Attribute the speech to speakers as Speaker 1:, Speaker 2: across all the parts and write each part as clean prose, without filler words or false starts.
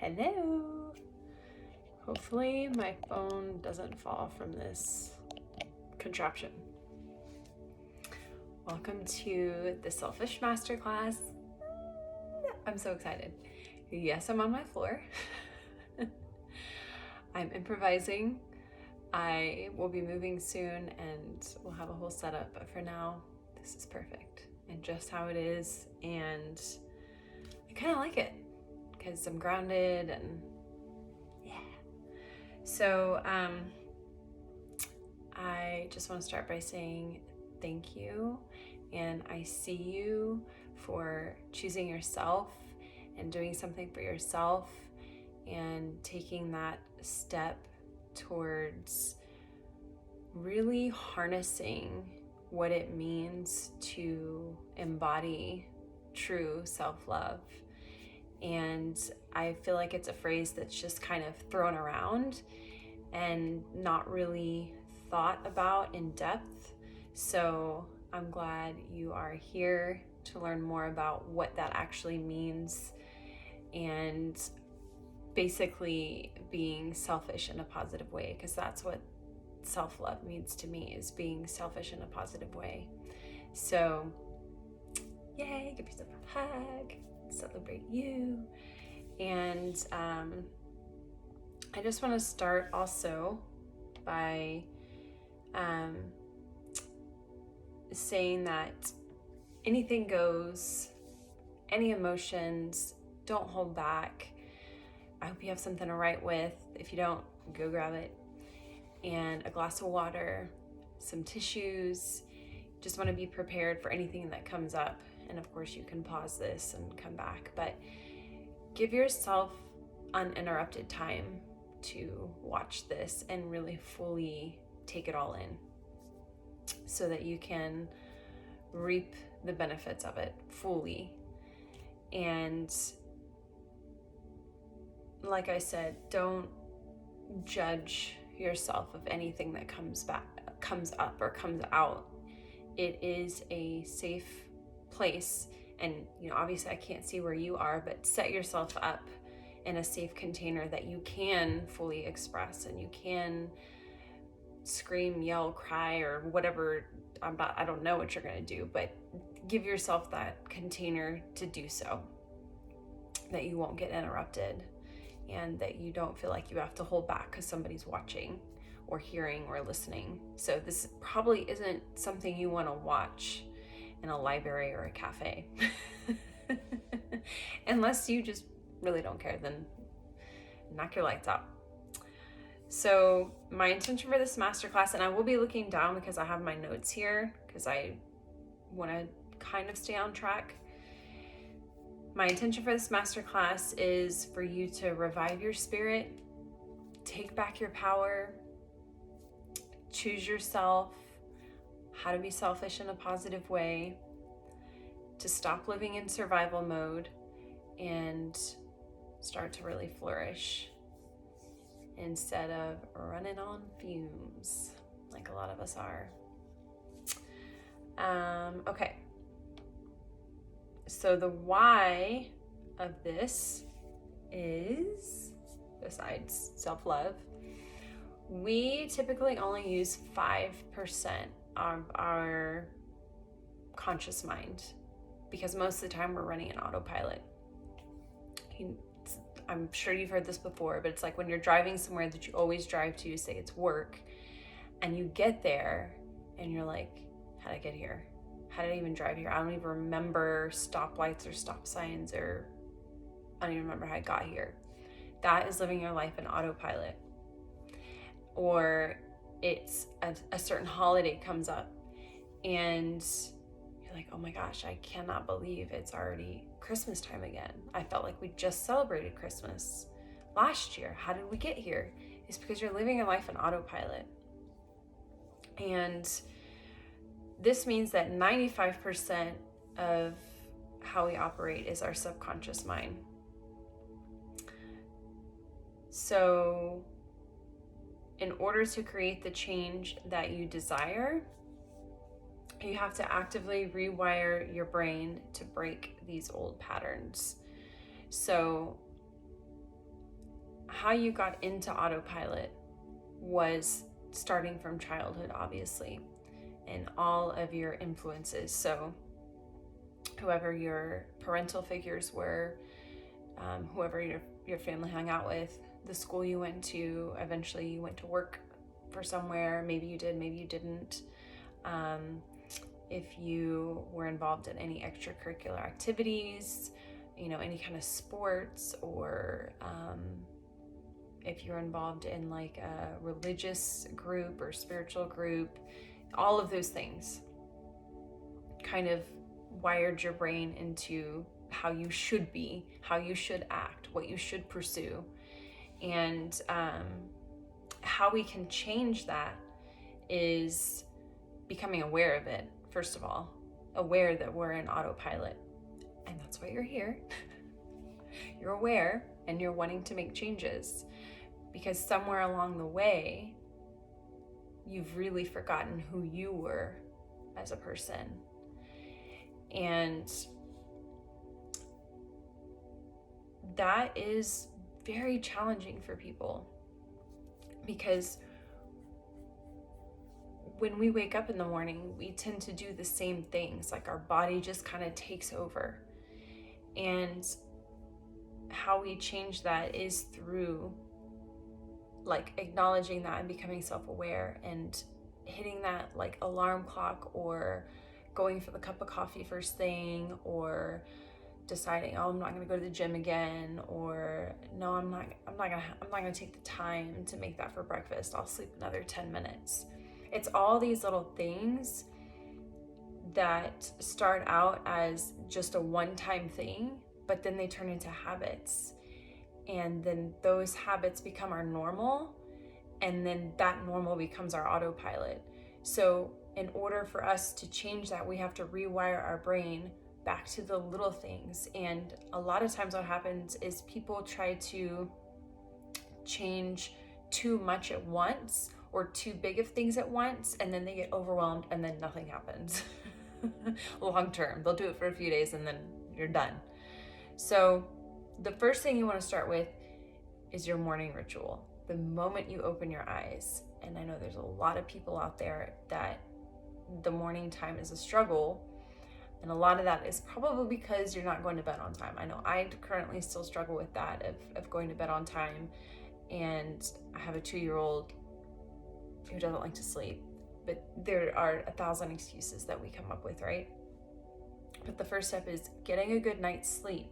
Speaker 1: Hello. Hopefully my phone doesn't fall from this contraption. Welcome to the Selfish Masterclass. I'm so excited. Yes, I'm on my floor. I'm improvising. I will be moving soon and we'll have a whole setup, but for now, this is perfect and just how it is. And I kind of like it because I'm grounded and yeah. So I just want to start by saying thank you, and I see you for choosing yourself and doing something for yourself and taking that step towards really harnessing what it means to embody true self-love. And I feel like it's a phrase that's just kind of thrown around and not really thought about in depth. So I'm glad you are here to learn more about what that actually means and basically being selfish in a positive way, because that's what self-love means to me, is being selfish in a positive way. So yay, give yourself a hug, celebrate you. And I just want to start also by saying that anything goes, any emotions, don't hold back. I hope you have something to write with. If you don't, go grab it. And a glass of water, some tissues. Just want to be prepared for anything that comes up. And of course you can pause this and come back, but give yourself uninterrupted time to watch this and really fully take it all in so that you can reap the benefits of it fully. And like I said, don't judge yourself of anything that comes up or comes out. It is a safe place, and obviously I can't see where you are, but set yourself up in a safe container that you can fully express and you can scream, yell, cry, or whatever. I don't know what you're going to do, but give yourself that container to do so, that you won't get interrupted and that you don't feel like you have to hold back because somebody's watching or hearing or listening. So this probably isn't something you want to watch in a library or a cafe. Unless you just really don't care, then knock your lights out. So my intention for this masterclass, and I will be looking down because I have my notes here because I want to kind of stay on track. My intention for this masterclass is for you to revive your spirit, take back your power, choose yourself, how to be selfish in a positive way, to stop living in survival mode and start to really flourish instead of running on fumes like a lot of us are. Okay. So the why of this is, besides self-love, we typically only use 5% of our conscious mind because most of the time we're running an autopilot. I'm sure you've heard this before, but it's like when you're driving somewhere that you always drive to, say it's work, and you get there and you're like, how did I get here? How did I even drive here? I don't even remember stoplights or stop signs, or I don't even remember how I got here. That is living your life in autopilot. Or it's a certain holiday comes up and you're like, oh my gosh, I cannot believe it's already Christmas time again. I felt like we just celebrated Christmas last year. How did we get here? It's because you're living your life in autopilot. And this means that 95% of how we operate is our subconscious mind. So in order to create the change that you desire, you have to actively rewire your brain to break these old patterns. So how you got into autopilot was starting from childhood, obviously, and all of your influences. So whoever your parental figures were, whoever your family hung out with, the school you went to, eventually you went to work for somewhere, maybe you did, maybe you didn't. If you were involved in any extracurricular activities, any kind of sports, or if you're involved in like a religious group or spiritual group, all of those things kind of wired your brain into how you should be, how you should act, what you should pursue. And how we can change that is becoming aware of it, first of all, aware that we're in autopilot. And that's why you're here. You're aware and you're wanting to make changes, because somewhere along the way, you've really forgotten who you were as a person. And that is very challenging for people, because when we wake up in the morning, we tend to do the same things, like our body just kind of takes over. And how we change that is through like acknowledging that and becoming self-aware and hitting that like alarm clock, or going for the cup of coffee first thing, or deciding, oh, I'm not going to go to the gym again, or no, I'm not going to take the time to make that for breakfast. I'll sleep another 10 minutes. It's all these little things that start out as just a one-time thing, but then they turn into habits. And then those habits become our normal, and then that normal becomes our autopilot. So in order for us to change that, we have to rewire our brain back to the little things. And a lot of times what happens is people try to change too much at once, or too big of things at once, and then they get overwhelmed and then nothing happens. Long term, they'll do it for a few days and then you're done. So the first thing you want to start with is your morning ritual. The moment you open your eyes, and I know there's a lot of people out there that the morning time is a struggle, and a lot of that is probably because you're not going to bed on time. I know I currently still struggle with that, of going to bed on time, and I have a 2-year-old who doesn't like to sleep, but there are 1,000 excuses that we come up with, right? But the first step is getting a good night's sleep,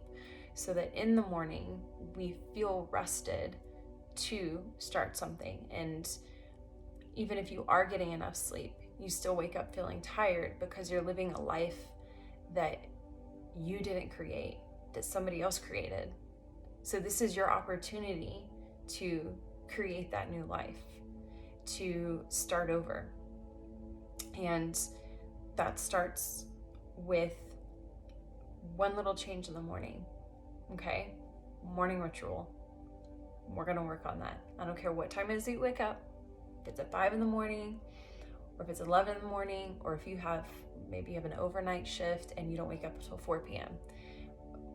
Speaker 1: so that in the morning we feel rested to start something. And even if you are getting enough sleep, you still wake up feeling tired because you're living a life that you didn't create, that somebody else created. So this is your opportunity to create that new life, to start over. And that starts with one little change in the morning. Okay? Morning ritual. We're going to work on that. I don't care what time it is that you wake up. If it's at 5 in the morning, or if it's 11 in the morning, or if you have an overnight shift and you don't wake up until 4 p.m.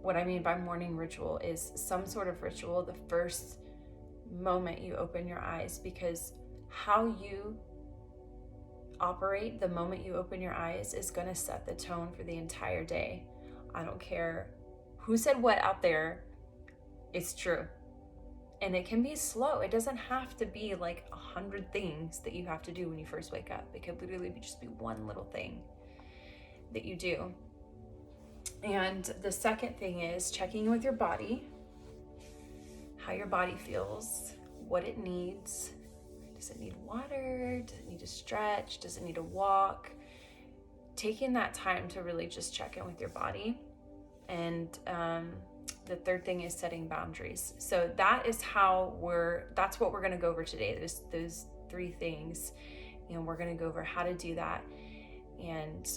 Speaker 1: What I mean by morning ritual is some sort of ritual the first moment you open your eyes, because how you operate the moment you open your eyes is going to set the tone for the entire day. I don't care who said what out there, it's true. And it can be slow. It doesn't have to be like 100 things that you have to do when you first wake up. It could literally just be one little thing that you do. And the second thing is checking in with your body, how your body feels, what it needs. Does it need water? Does it need to stretch? Does it need to walk? Taking that time to really just check in with your body. And the third thing is setting boundaries. So that's what we're going to go over today. Those 3 things, and we're going to go over how to do that.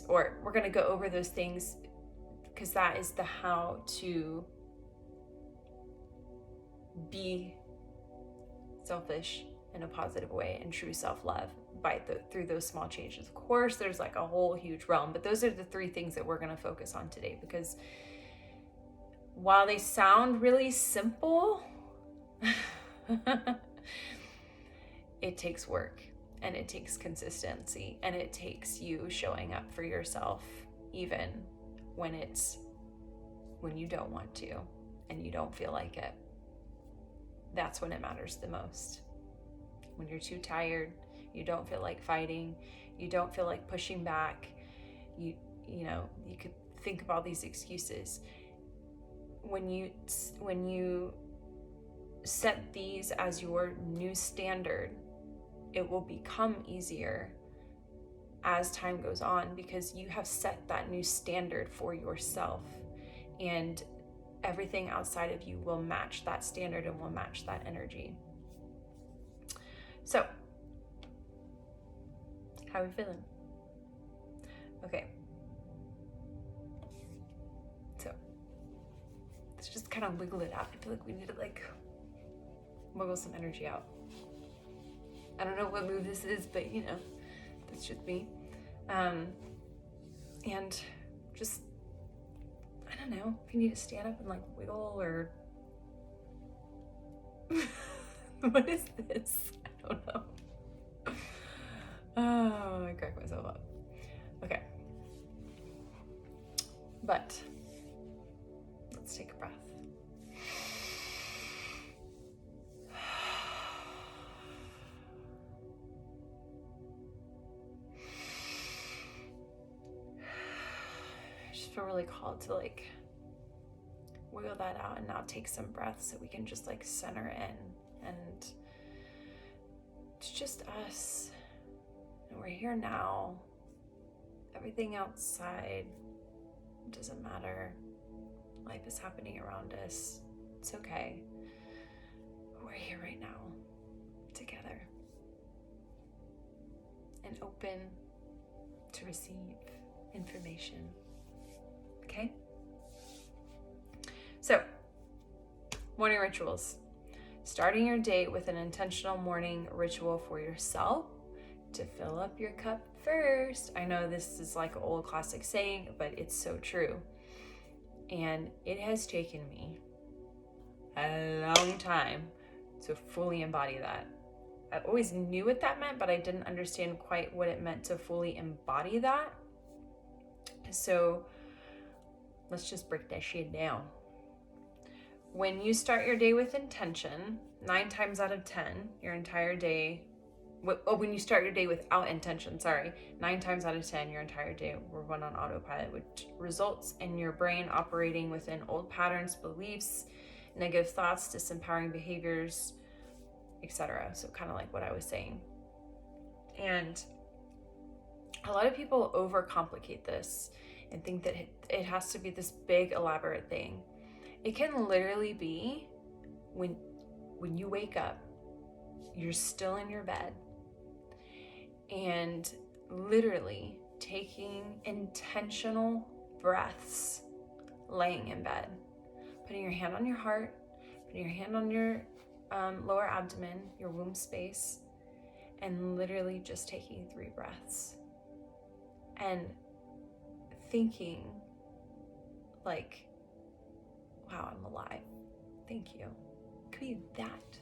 Speaker 1: Or we're going to go over those things because that is the how to be selfish in a positive way and true self-love through those small changes. Of course, there's like a whole huge realm, but those are the 3 things that we're going to focus on today, because while they sound really simple, It takes work, and it takes consistency, and it takes you showing up for yourself even when you don't want to and you don't feel like it. That's when it matters the most. When you're too tired, you don't feel like fighting, you don't feel like pushing back, you could think of all these excuses. When you set these as your new standard, it will become easier as time goes on, because you have set that new standard for yourself, and everything outside of you will match that standard and will match that energy. So, how are we feeling? Okay. So, let's just kind of wiggle it out. I feel like we need to wiggle some energy out. I don't know what move this is, but that's just me. And just, I don't know, if you need to stand up and wiggle, or what is this? I don't know. Oh, I crack myself up. Okay. But let's take a breath. I just feel really called to wiggle that out and now take some breaths so we can just center in, and it's just us, and we're here now. Everything outside doesn't matter. Life is happening around us. It's okay. But we're here right now together and open to receive information. Okay? So, morning rituals. Starting your day with an intentional morning ritual for yourself to fill up your cup first. I know this is an old classic saying, but it's so true. And it has taken me a long time to fully embody that. I always knew what that meant, but I didn't understand quite what it meant to fully embody that. So let's just break that shit down. When you start your day with intention, 9 times out of 10, your entire day, when you start your day without intention, 9 times out of 10, your entire day will run on autopilot, which results in your brain operating within old patterns, beliefs, negative thoughts, disempowering behaviors, etc. So kind of like what I was saying. And a lot of people overcomplicate this and think that it has to be this big, elaborate thing. It can literally be when you wake up, you're still in your bed, and literally taking intentional breaths laying in bed, putting your hand on your heart, putting your hand on your lower abdomen, your womb space, and literally just taking 3 breaths and thinking wow, I'm alive. Thank you. It could be that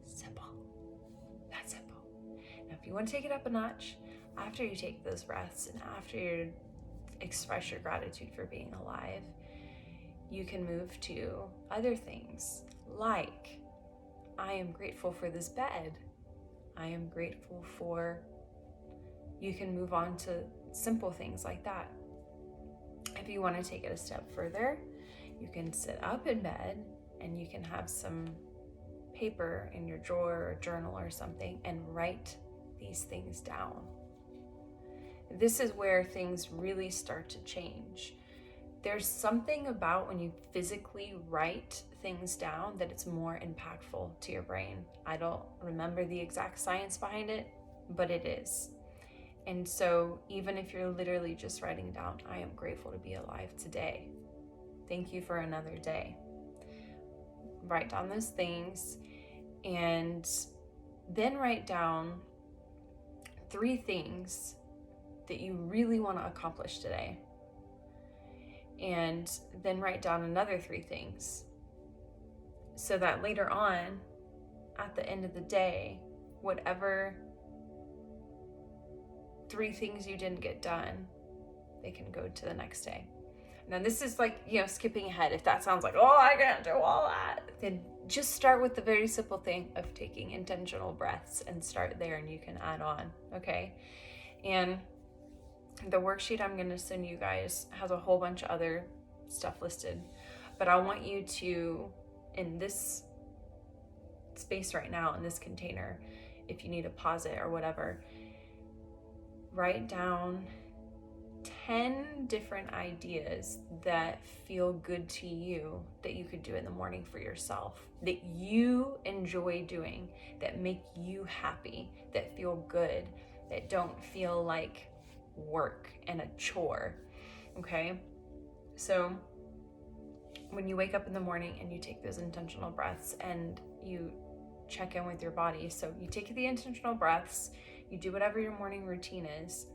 Speaker 1: simple. That simple. Now, if you want to take it up a notch, after you take those breaths and after you express your gratitude for being alive, you can move to other things like, I am grateful for this bed. I am grateful for, you can move on to simple things like that. If you want to take it a step further, you can sit up in bed and you can have some paper in your drawer or journal or something and write these things down. This is where things really start to change. There's something about when you physically write things down that it's more impactful to your brain. I don't remember the exact science behind it, but it is. And so even if you're literally just writing down, I am grateful to be alive today. Thank you for another day. Write down those things and then write down 3 things that you really want to accomplish today. And then write down another 3 things so that later on, at the end of the day, whatever 3 things you didn't get done, they can go to the next day. Now this is like, skipping ahead. If that sounds like, oh, I can't do all that, then just start with the very simple thing of taking intentional breaths and start there, and you can add on, okay? And the worksheet I'm going to send you guys has a whole bunch of other stuff listed, but I want you to, in this space right now, in this container, if you need to pause it or whatever, write down 10 different ideas that feel good to you that you could do in the morning for yourself, that you enjoy doing, that make you happy, that feel good, that don't feel like work and a chore, okay? So when you wake up in the morning and you take those intentional breaths and you check in with your body, so you take the intentional breaths, you do whatever your morning routine is,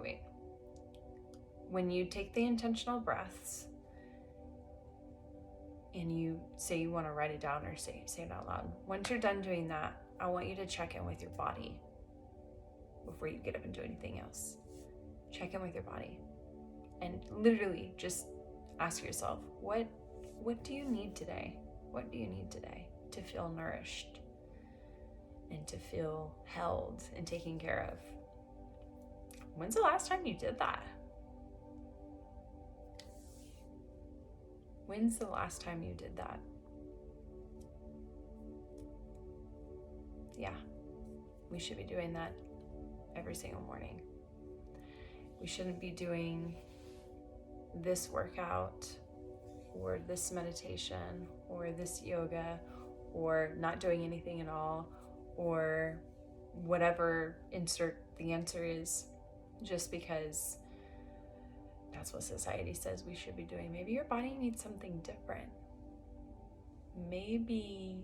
Speaker 1: wait. When you take the intentional breaths and you say you want to write it down or say it out loud, once you're done doing that, I want you to check in with your body before you get up and do anything else. Check in with your body and literally just ask yourself, what do you need today? What do you need today to feel nourished and to feel held and taken care of? When's the last time you did that? When's the last time you did that? Yeah, we should be doing that every single morning. We shouldn't be doing this workout or this meditation or this yoga or not doing anything at all or whatever insert the answer is just because that's what society says we should be doing. Maybe your body needs something different. Maybe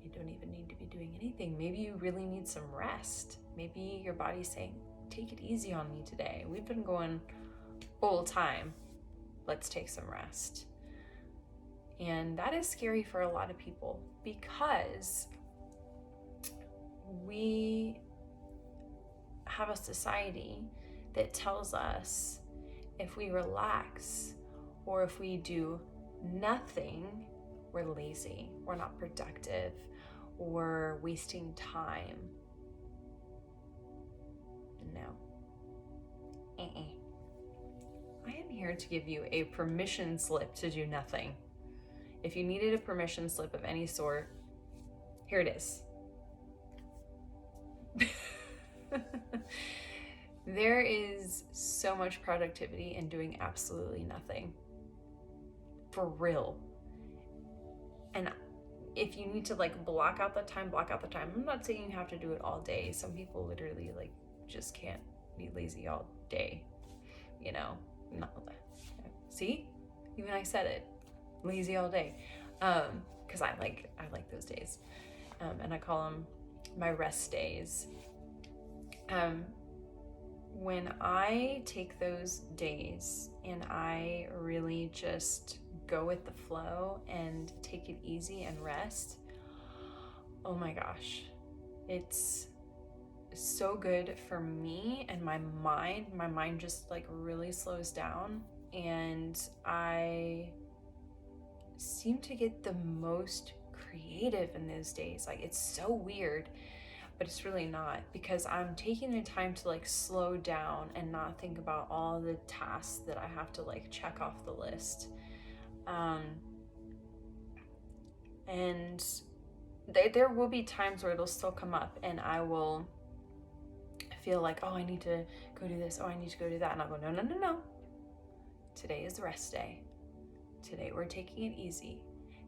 Speaker 1: you don't even need to be doing anything. Maybe you really need some rest. Maybe your body's saying, take it easy on me today. We've been going full time. Let's take some rest. And that is scary for a lot of people because we have a society that tells us if we relax or if we do nothing, we're lazy, we're not productive, we're wasting time. No. I am here to give you a permission slip to do nothing. If you needed a permission slip of any sort, here it is. There is so much productivity in doing absolutely nothing. For real. And if you need to block out the time. I'm not saying you have to do it all day. Some people literally just can't be lazy all day. See? Even I said it. Lazy all day. Because I like those days. And I call them my rest days. When I take those days and I really just go with the flow and take it easy and rest, oh my gosh, it's so good for me and my mind just really slows down, and I seem to get the most creative in those days. It's so weird, but it's really not, because I'm taking the time to slow down and not think about all the tasks that I have to check off the list. And there will be times where it'll still come up and I will feel oh, I need to go do this, oh, I need to go do that, and I'll go, no. Today is rest day. Today we're taking it easy.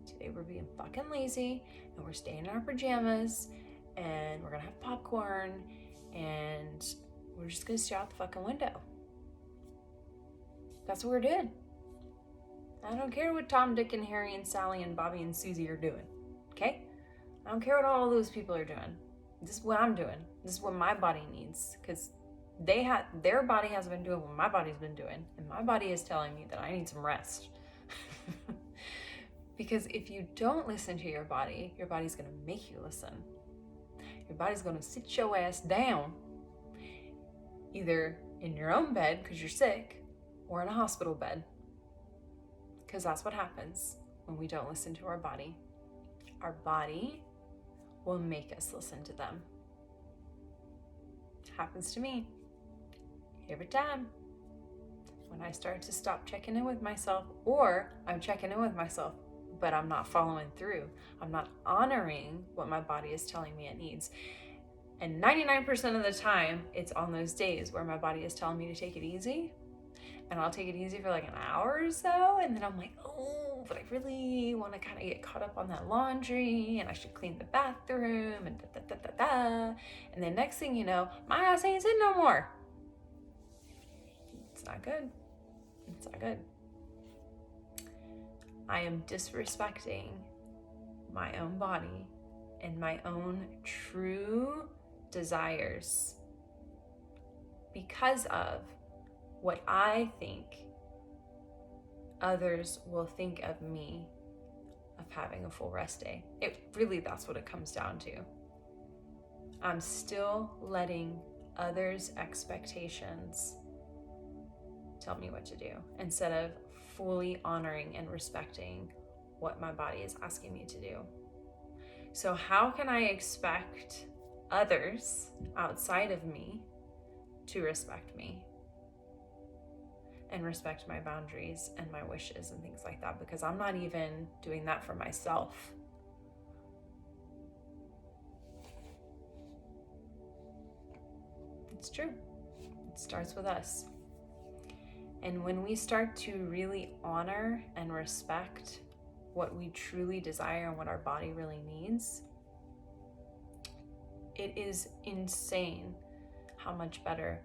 Speaker 1: Today we're being fucking lazy and we're staying in our pajamas and we're gonna have popcorn and we're just gonna stare out the fucking window. That's what we're doing. I don't care what Tom, Dick, and Harry, and Sally, and Bobby, and Susie are doing, okay? I don't care what all those people are doing. This is what I'm doing. This is what my body needs, because Their body has been doing what my body's been doing, and my body is telling me that I need some rest. Because if you don't listen to your body's going to make you listen. Your body's going to sit your ass down, either in your own bed because you're sick, or in a hospital bed. Because that's what happens when we don't listen to our body. Our body will make us listen to them. It happens to me every time. When I start to stop checking in with myself, or I'm checking in with myself, but I'm not following through. I'm not honoring what my body is telling me it needs. And 99% of the time, it's on those days where my body is telling me to take it easy. And I'll take it easy for like an hour or so. And then I'm like, oh, but I really want to kind of get caught up on that laundry. And I should clean the bathroom and da-da-da-da-da. And then next thing you know, my ass ain't sitting no more. It's not good. It's not good. I am disrespecting my own body and my own true desires because of what I think others will think of me of having a full rest day. That's what it comes down to. I'm still letting others' expectations tell me what to do instead of fully honoring and respecting what my body is asking me to do. So how can I expect others outside of me to respect me and respect my boundaries and my wishes and things like that? Because I'm not even doing that for myself. It's true. It starts with us. And when we start to really honor and respect what we truly desire and what our body really needs, it is insane how much better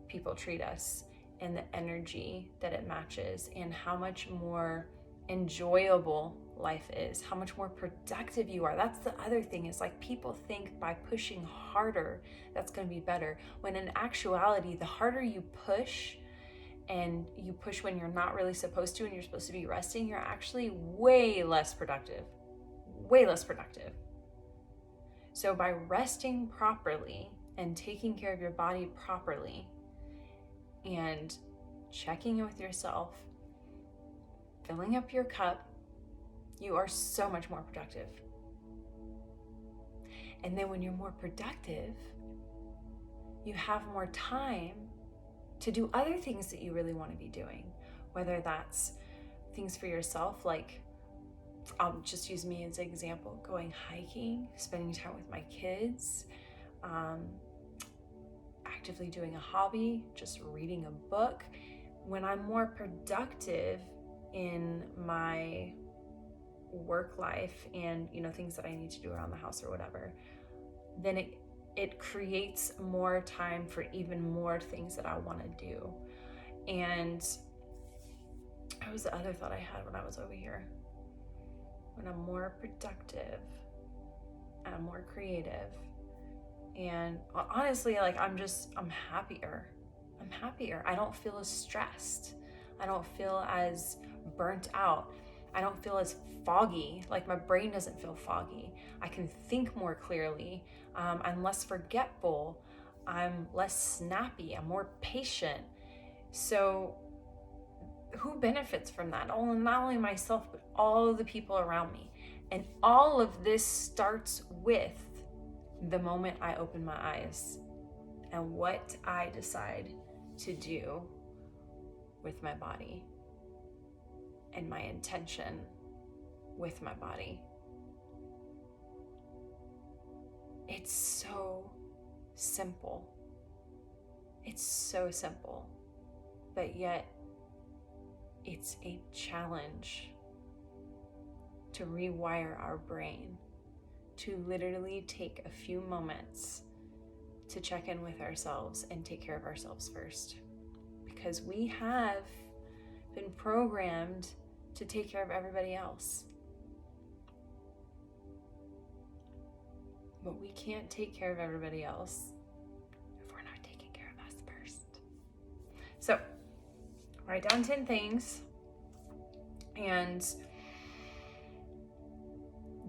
Speaker 1: people treat us and the energy that it matches and how much more enjoyable life is, how much more productive you are. That's the other thing, is like people think by pushing harder, that's going to be better. When in actuality, the harder you push, and you push when you're not really supposed to and you're supposed to be resting, you're actually way less productive. Way less productive. So by resting properly and taking care of your body properly and checking in with yourself, filling up your cup, you are so much more productive. And then when you're more productive, you have more time to do other things that you really want to be doing, whether that's things for yourself, like I'll just use me as an example, going hiking, spending time with my kids, actively doing a hobby, just reading a book. When I'm more productive in my work life and, things that I need to do around the house or whatever, then it creates more time for even more things that I want to do. And what was the other thought I had when I was over here? When I'm more productive and I'm more creative, and honestly, like I'm happier. I'm happier. I don't feel as stressed. I don't feel as burnt out. I don't feel as foggy. Like my brain doesn't feel foggy. I can think more clearly. I'm less forgetful. I'm less snappy. I'm more patient. So who benefits from that? Not only myself, but all the people around me. And all of this starts with the moment I open my eyes and what I decide to do with my body and my intention with my body. It's so simple. It's so simple, but yet it's a challenge to rewire our brain, to literally take a few moments to check in with ourselves and take care of ourselves first. Because we have been programmed to take care of everybody else. But we can't take care of everybody else if we're not taking care of us. So write down 10 things and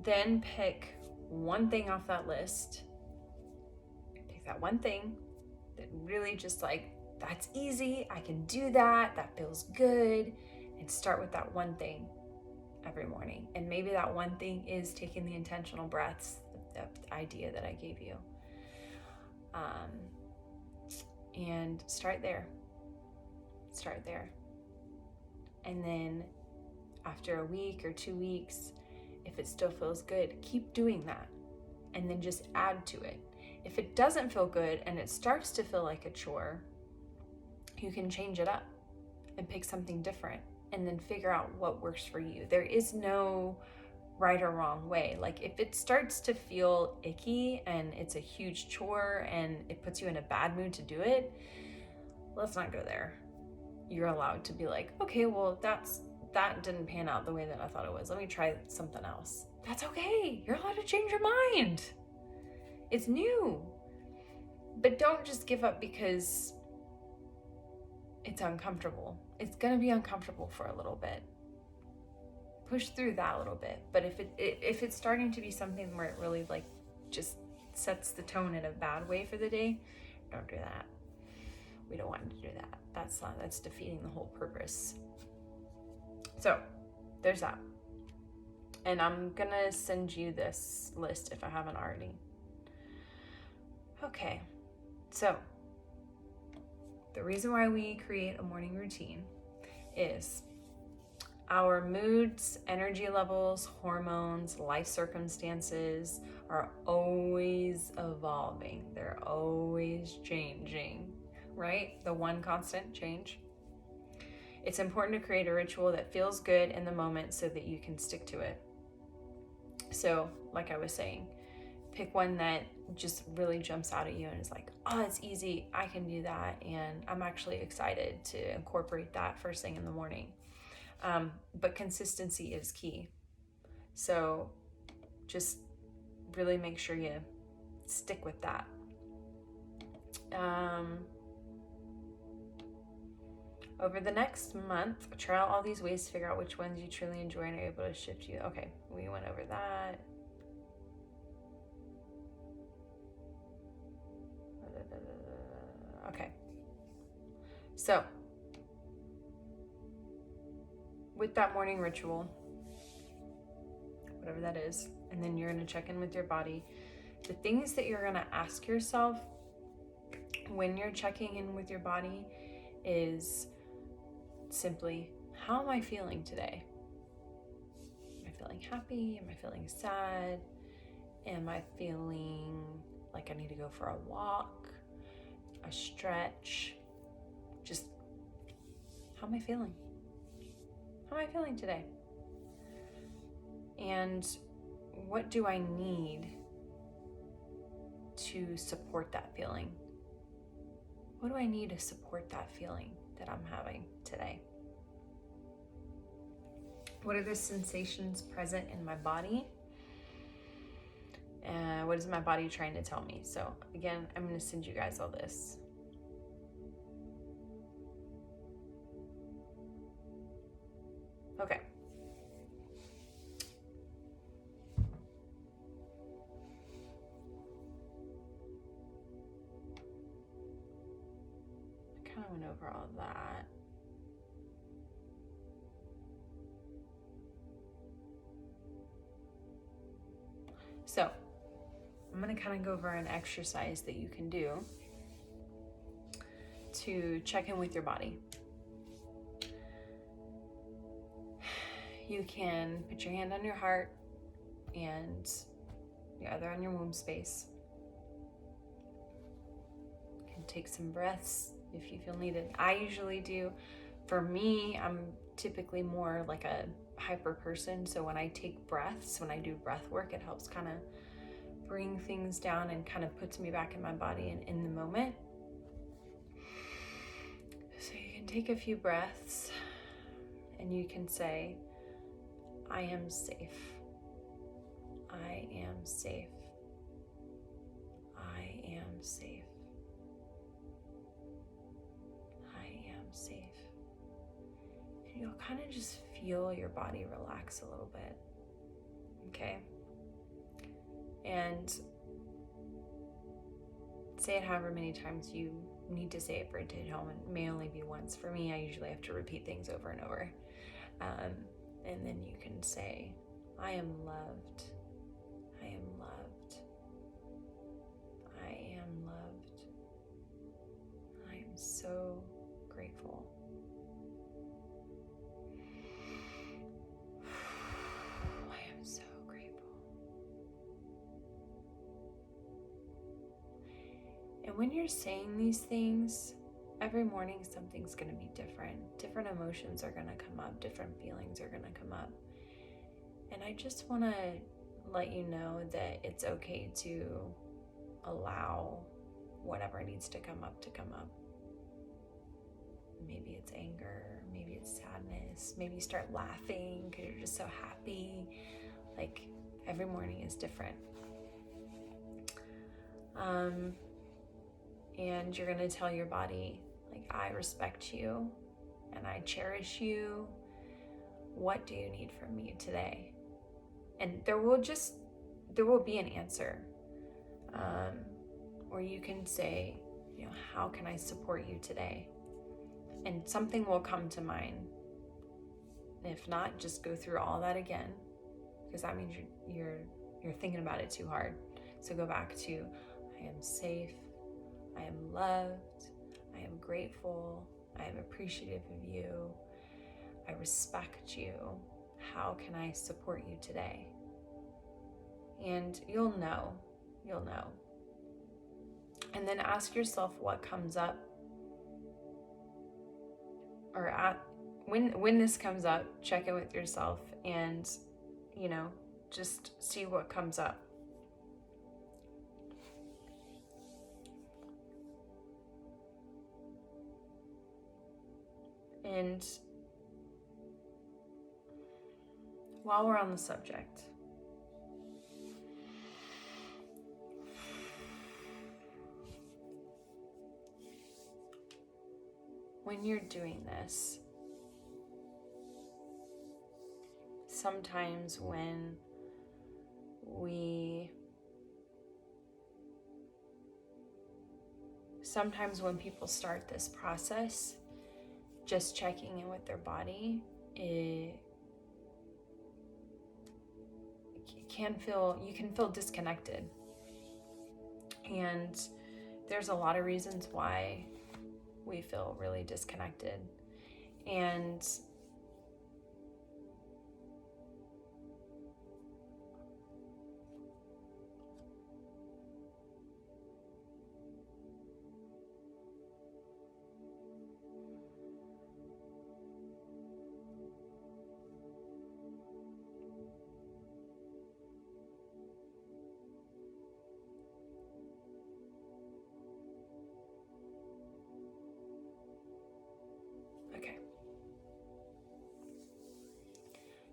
Speaker 1: then pick one thing off that list. Pick that one thing that really just like, that's easy, I can do that, that feels good, and start with that one thing every morning. And maybe that one thing is taking the intentional breaths, the idea that I gave you. And start there. And then after a week or 2 weeks, if it still feels good, keep doing that. And then just add to it. If it doesn't feel good and it starts to feel like a chore, you can change it up and pick something different and then figure out what works for you. There is no right or wrong way. Like if it starts to feel icky and it's a huge chore and it puts you in a bad mood to do it, let's not go there. You're allowed to be like, okay, well that didn't pan out the way that I thought it was. Let me try something else. That's okay. You're allowed to change your mind. It's new. But don't just give up because it's uncomfortable. It's gonna be uncomfortable for a little bit. Push through that a little bit. But if it's starting to be something where it really like just sets the tone in a bad way for the day, don't do that. We don't want to do that. That's defeating the whole purpose. So there's that. And I'm gonna send you this list if I haven't already. Okay, so the reason why we create a morning routine is our moods, energy levels, hormones, life circumstances are always evolving. They're always changing, right? The one constant, change. It's important to create a ritual that feels good in the moment so that you can stick to it. So, like I was saying, pick one that just really jumps out at you and is like, oh, it's easy, I can do that, and I'm actually excited to incorporate that first thing in the morning. But consistency is key. So just really make sure you stick with that. Over the next month, try out all these ways to figure out which ones you truly enjoy and are able to shift you. Okay, we went over that. Okay. So, with that morning ritual, whatever that is, and then you're going to check in with your body, the things that you're going to ask yourself when you're checking in with your body is simply, how am I feeling today? Am I feeling happy? Am I feeling sad? Am I feeling like I need to go for a walk, a stretch? Just, how am I feeling? How am I feeling today? And what do I need to support that feeling? What do I need to support that feeling that I'm having today? What are the sensations present in my body? What is my body trying to tell me? So again, I'm going to send you guys all this. Okay. I kind of went over all of that. So I'm going to kind of go over an exercise that you can do to check in with your body. You can put your hand on your heart and the other on your womb space. You can take some breaths if you feel needed. I usually do. For me, I'm typically more like a hyper person, so when I take breaths, when I do breath work, it helps kind of bring things down and kind of puts me back in my body and in the moment. So you can take a few breaths and you can say, I am safe. I am safe. I am safe. I am safe. And you'll kind of just feel your body relax a little bit, okay? And say it however many times you need to say it for it to hit home. It may only be once. For me, I usually have to repeat things over and over. And then you can say, I am loved. I am loved. I am loved. I am so grateful. I am so grateful. And when you're saying these things, every morning something's going to be different. Different emotions are going to come up. Different feelings are going to come up. And I just want to let you know that it's okay to allow whatever needs to come up to come up. Maybe it's anger, maybe it's sadness, maybe you start laughing because you're just so happy. Like, every morning is different. And you're going to tell your body, like, I respect you and I cherish you. What do you need from me today? And there will be an answer. Or you can say, how can I support you today? And something will come to mind. If not, just go through all that again, because that means you're thinking about it too hard. So go back to, I am safe, I am loved, I am grateful, I am appreciative of you, I respect you. How can I support you today? And you'll know. And then ask yourself what comes up, or when this comes up, check in with yourself and, just see what comes up. And while we're on the subject, when you're doing this, sometimes when people start this process, just checking in with their body, you can feel disconnected. And there's a lot of reasons why we feel really disconnected. And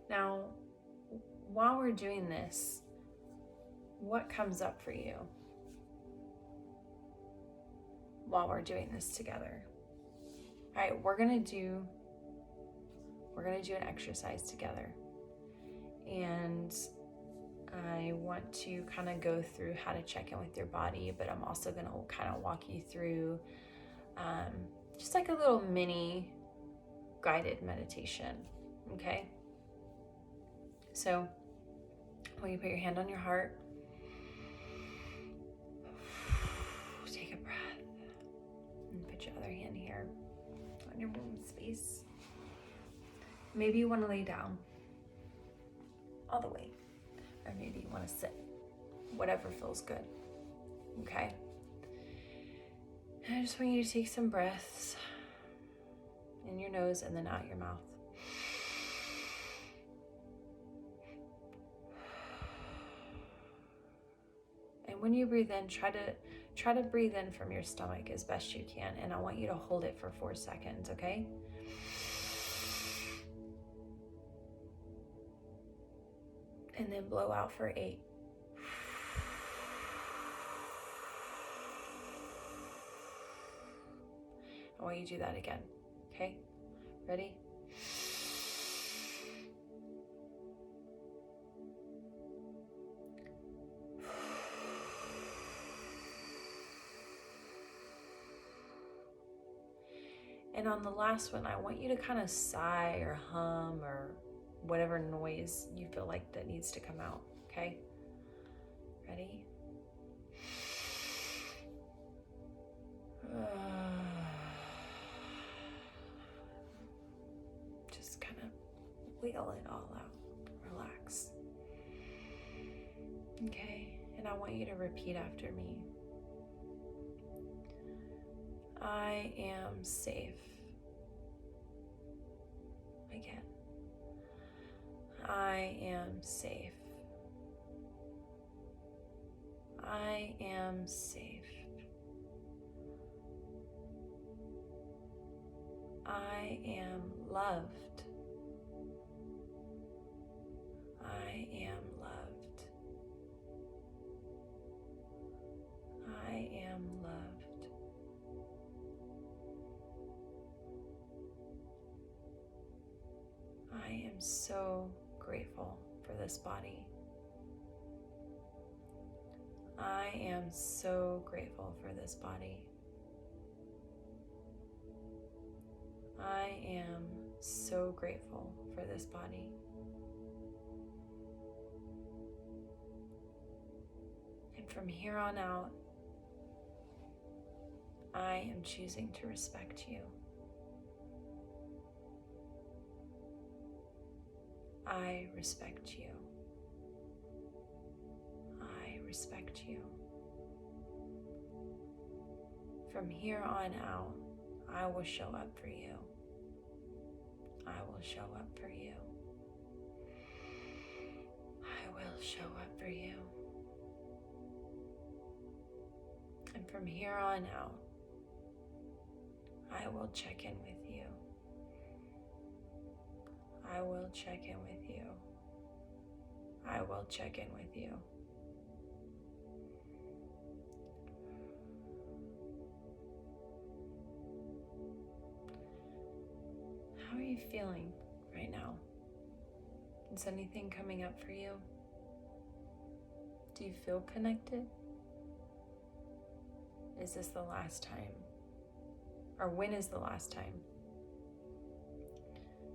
Speaker 1: now, while we're doing this, what comes up for you while we're doing this together? All right, we're gonna do an exercise together, and I want to kind of go through how to check in with your body, but I'm also gonna kind of walk you through just like a little mini guided meditation. Okay? So when you put your hand on your heart, take a breath, and put your other hand here on your womb space. Maybe you want to lay down all the way, or maybe you want to sit, whatever feels good. Okay? And I just want you to take some breaths in your nose and then out your mouth. And when you breathe in, try to breathe in from your stomach as best you can, and I want you to hold it for 4 seconds, okay? And then blow out for 8. I want you to do that again. Okay? Ready? And on the last one, I want you to kind of sigh or hum or whatever noise you feel like that needs to come out, okay? Ready? Just kind of wheel it all out. Relax. Okay, and I want you to repeat after me. I am safe. Again. I am safe. I am safe. I am loved. I am loved. I am loved. I am so grateful for this body. I am so grateful for this body. I am so grateful for this body. And from here on out, I am choosing to respect you. I respect you. I respect you. From here on out, I will show up for you. I will show up for you. I will show up for you. And from here on out, I will check in with you. I will check in with you. I will check in with you. How are you feeling right now? Is anything coming up for you? Do you feel connected? Is this the last time? Or when is the last time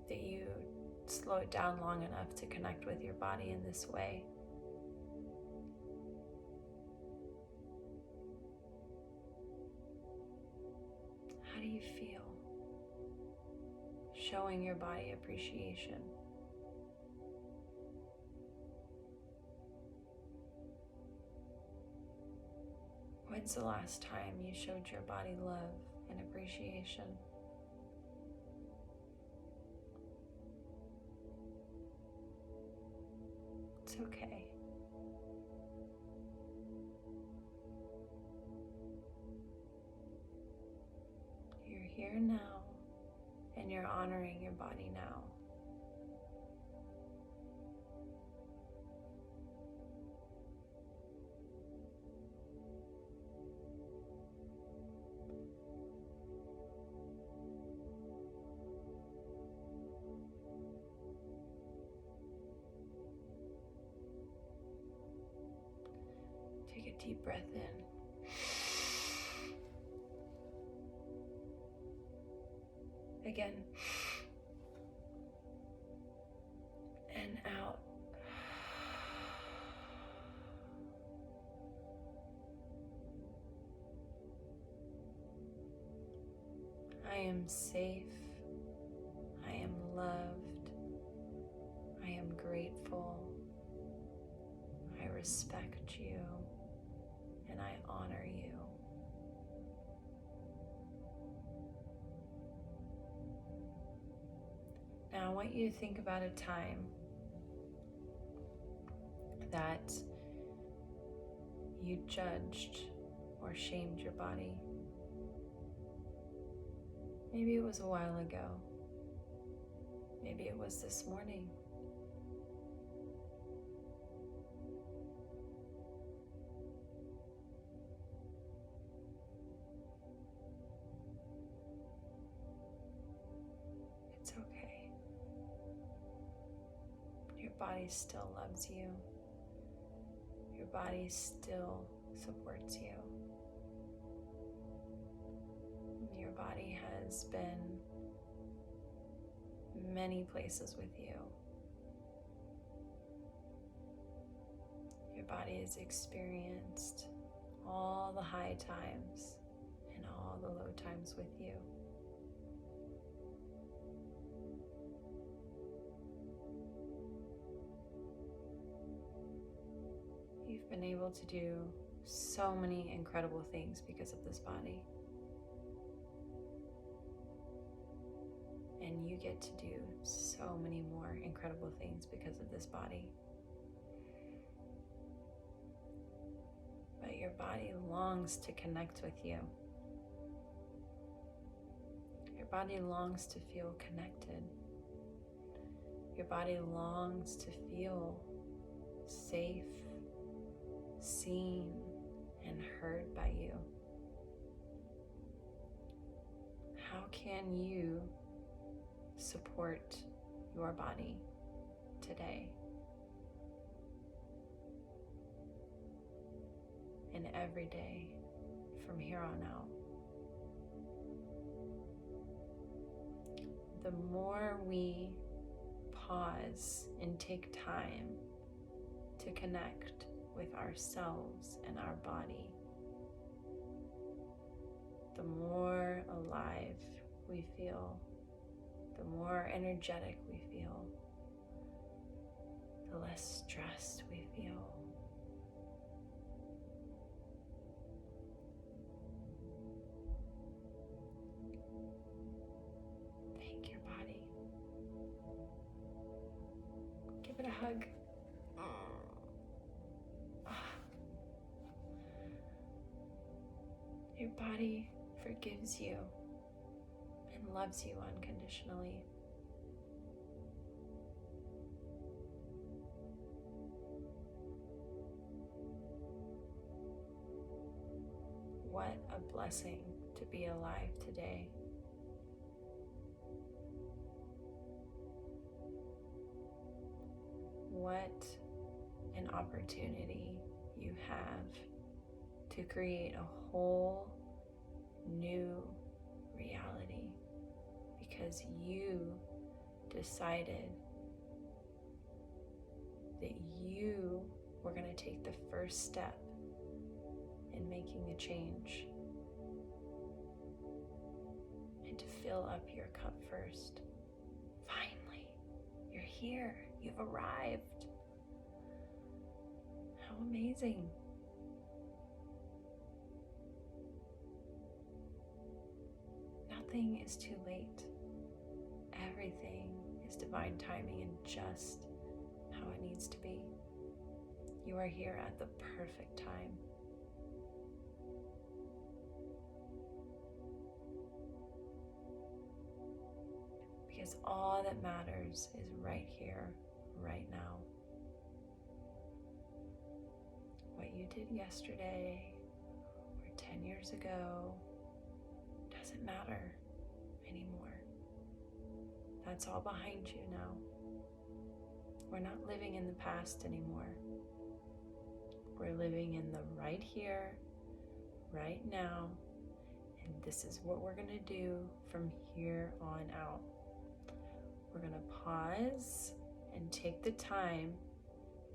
Speaker 1: that you slow it down long enough to connect with your body in this way? How do you feel showing your body appreciation? When's the last time you showed your body love and appreciation? It's okay. You're here now, and you're honoring your body now. Take a deep breath in. Again. And out. I am safe. I am loved. I am grateful. I respect you. And I honor you. Now I want you to think about a time that you judged or shamed your body. Maybe it was a while ago. Maybe it was this morning. body still loves you. Your body still supports you. Your body has been many places with you. Your body has experienced all the high times and all the low times with you. You've been able to do so many incredible things because of this body. And you get to do so many more incredible things because of this body. But your body longs to connect with you. Your body longs to feel connected. Your body longs to feel safe, seen, and heard by you. How can you support your body today and every day from here on out? The more we pause and take time to connect with ourselves and our body, the more alive we feel, the more energetic we feel, the less stressed we feel. Thank your body. Give it a hug. Your body forgives you and loves you unconditionally. What a blessing to be alive today. What an opportunity you have to create a whole new reality because you decided that you were going to take the first step in making a change and to fill up your cup first. Finally, you're here. You've arrived. How amazing. Nothing is too late. Everything is divine timing and just how it needs to be. You are here at the perfect time. Because all that matters is right here, right now. What you did yesterday or 10 years ago doesn't matter anymore. That's all behind you now. We're not living in the past anymore. We're living in the right here, right now, and this is what we're going to do from here on out. We're going to pause and take the time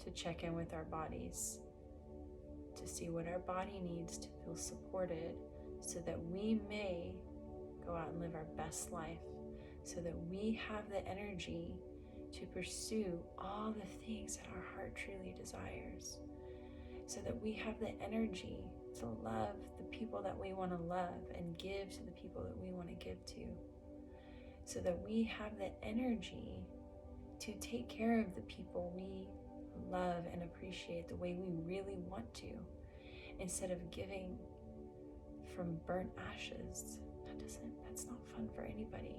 Speaker 1: to check in with our bodies, to see what our body needs to feel supported so that we may go out and live our best life, so that we have the energy to pursue all the things that our heart truly desires, so that we have the energy to love the people that we want to love and give to the people that we want to give to, so that we have the energy to take care of the people we love and appreciate the way we really want to, instead of giving from burnt ashes. That's not fun for anybody.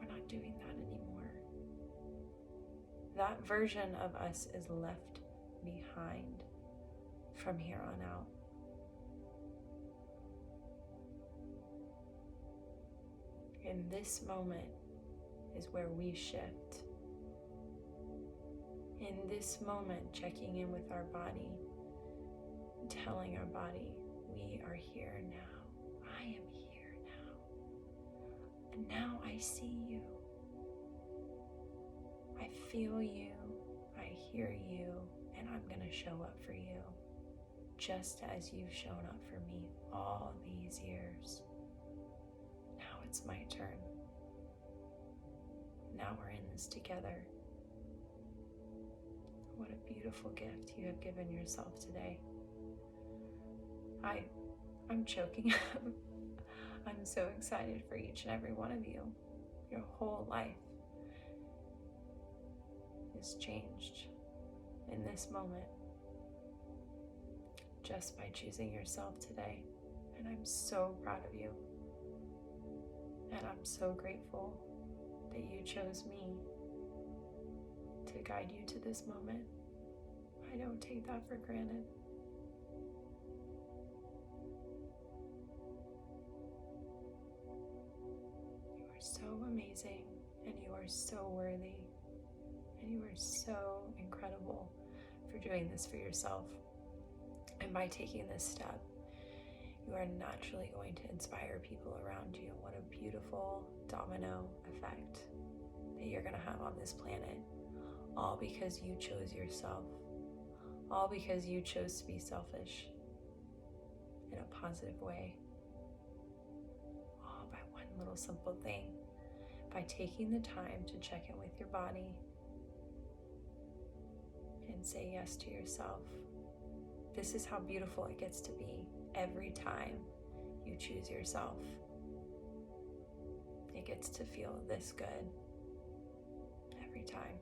Speaker 1: We're not doing that anymore. That version of us is left behind from here on out. And this moment is where we shift In this moment, checking in with our body, telling our body, we are here now. I am here now. And now I see you. I feel you. I hear you. And I'm going to show up for you, just as you've shown up for me all these years. Now it's my turn. Now we're in this together. What a beautiful gift you have given yourself today. I'm choking up. I'm so excited for each and every one of you. Your whole life is changed in this moment just by choosing yourself today. And I'm so proud of you. And I'm so grateful that you chose me to guide you to this moment. I don't take that for granted. You are so amazing, and you are so worthy, and you are so incredible for doing this for yourself. And by taking this step, you are naturally going to inspire people around you. What a beautiful domino effect that you're going to have on this planet. All because you chose yourself. All because you chose to be selfish in a positive way. All by one little simple thing. By taking the time to check in with your body and say yes to yourself. This is how beautiful it gets to be every time you choose yourself. It gets to feel this good every time.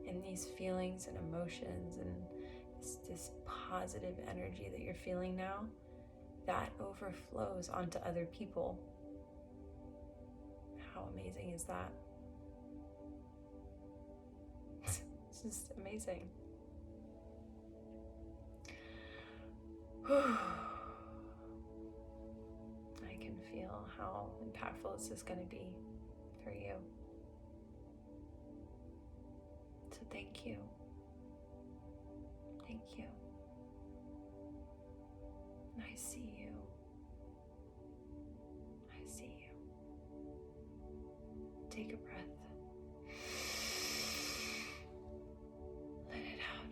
Speaker 1: And these feelings and emotions and this positive energy that you're feeling now, that overflows onto other people. How amazing is that? It's just amazing. I can feel how impactful this is going to be for you. So thank you. Thank you. I see you. I see you. Take a breath. Let it out.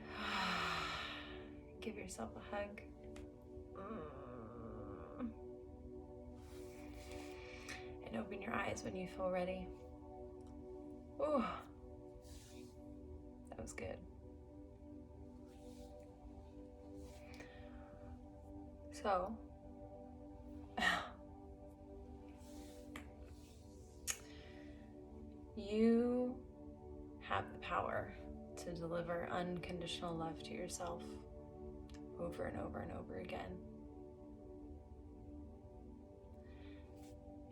Speaker 1: Give yourself a hug. And open your eyes when you feel ready. Ooh, that was good. So, you have the power to deliver unconditional love to yourself over and over and over again.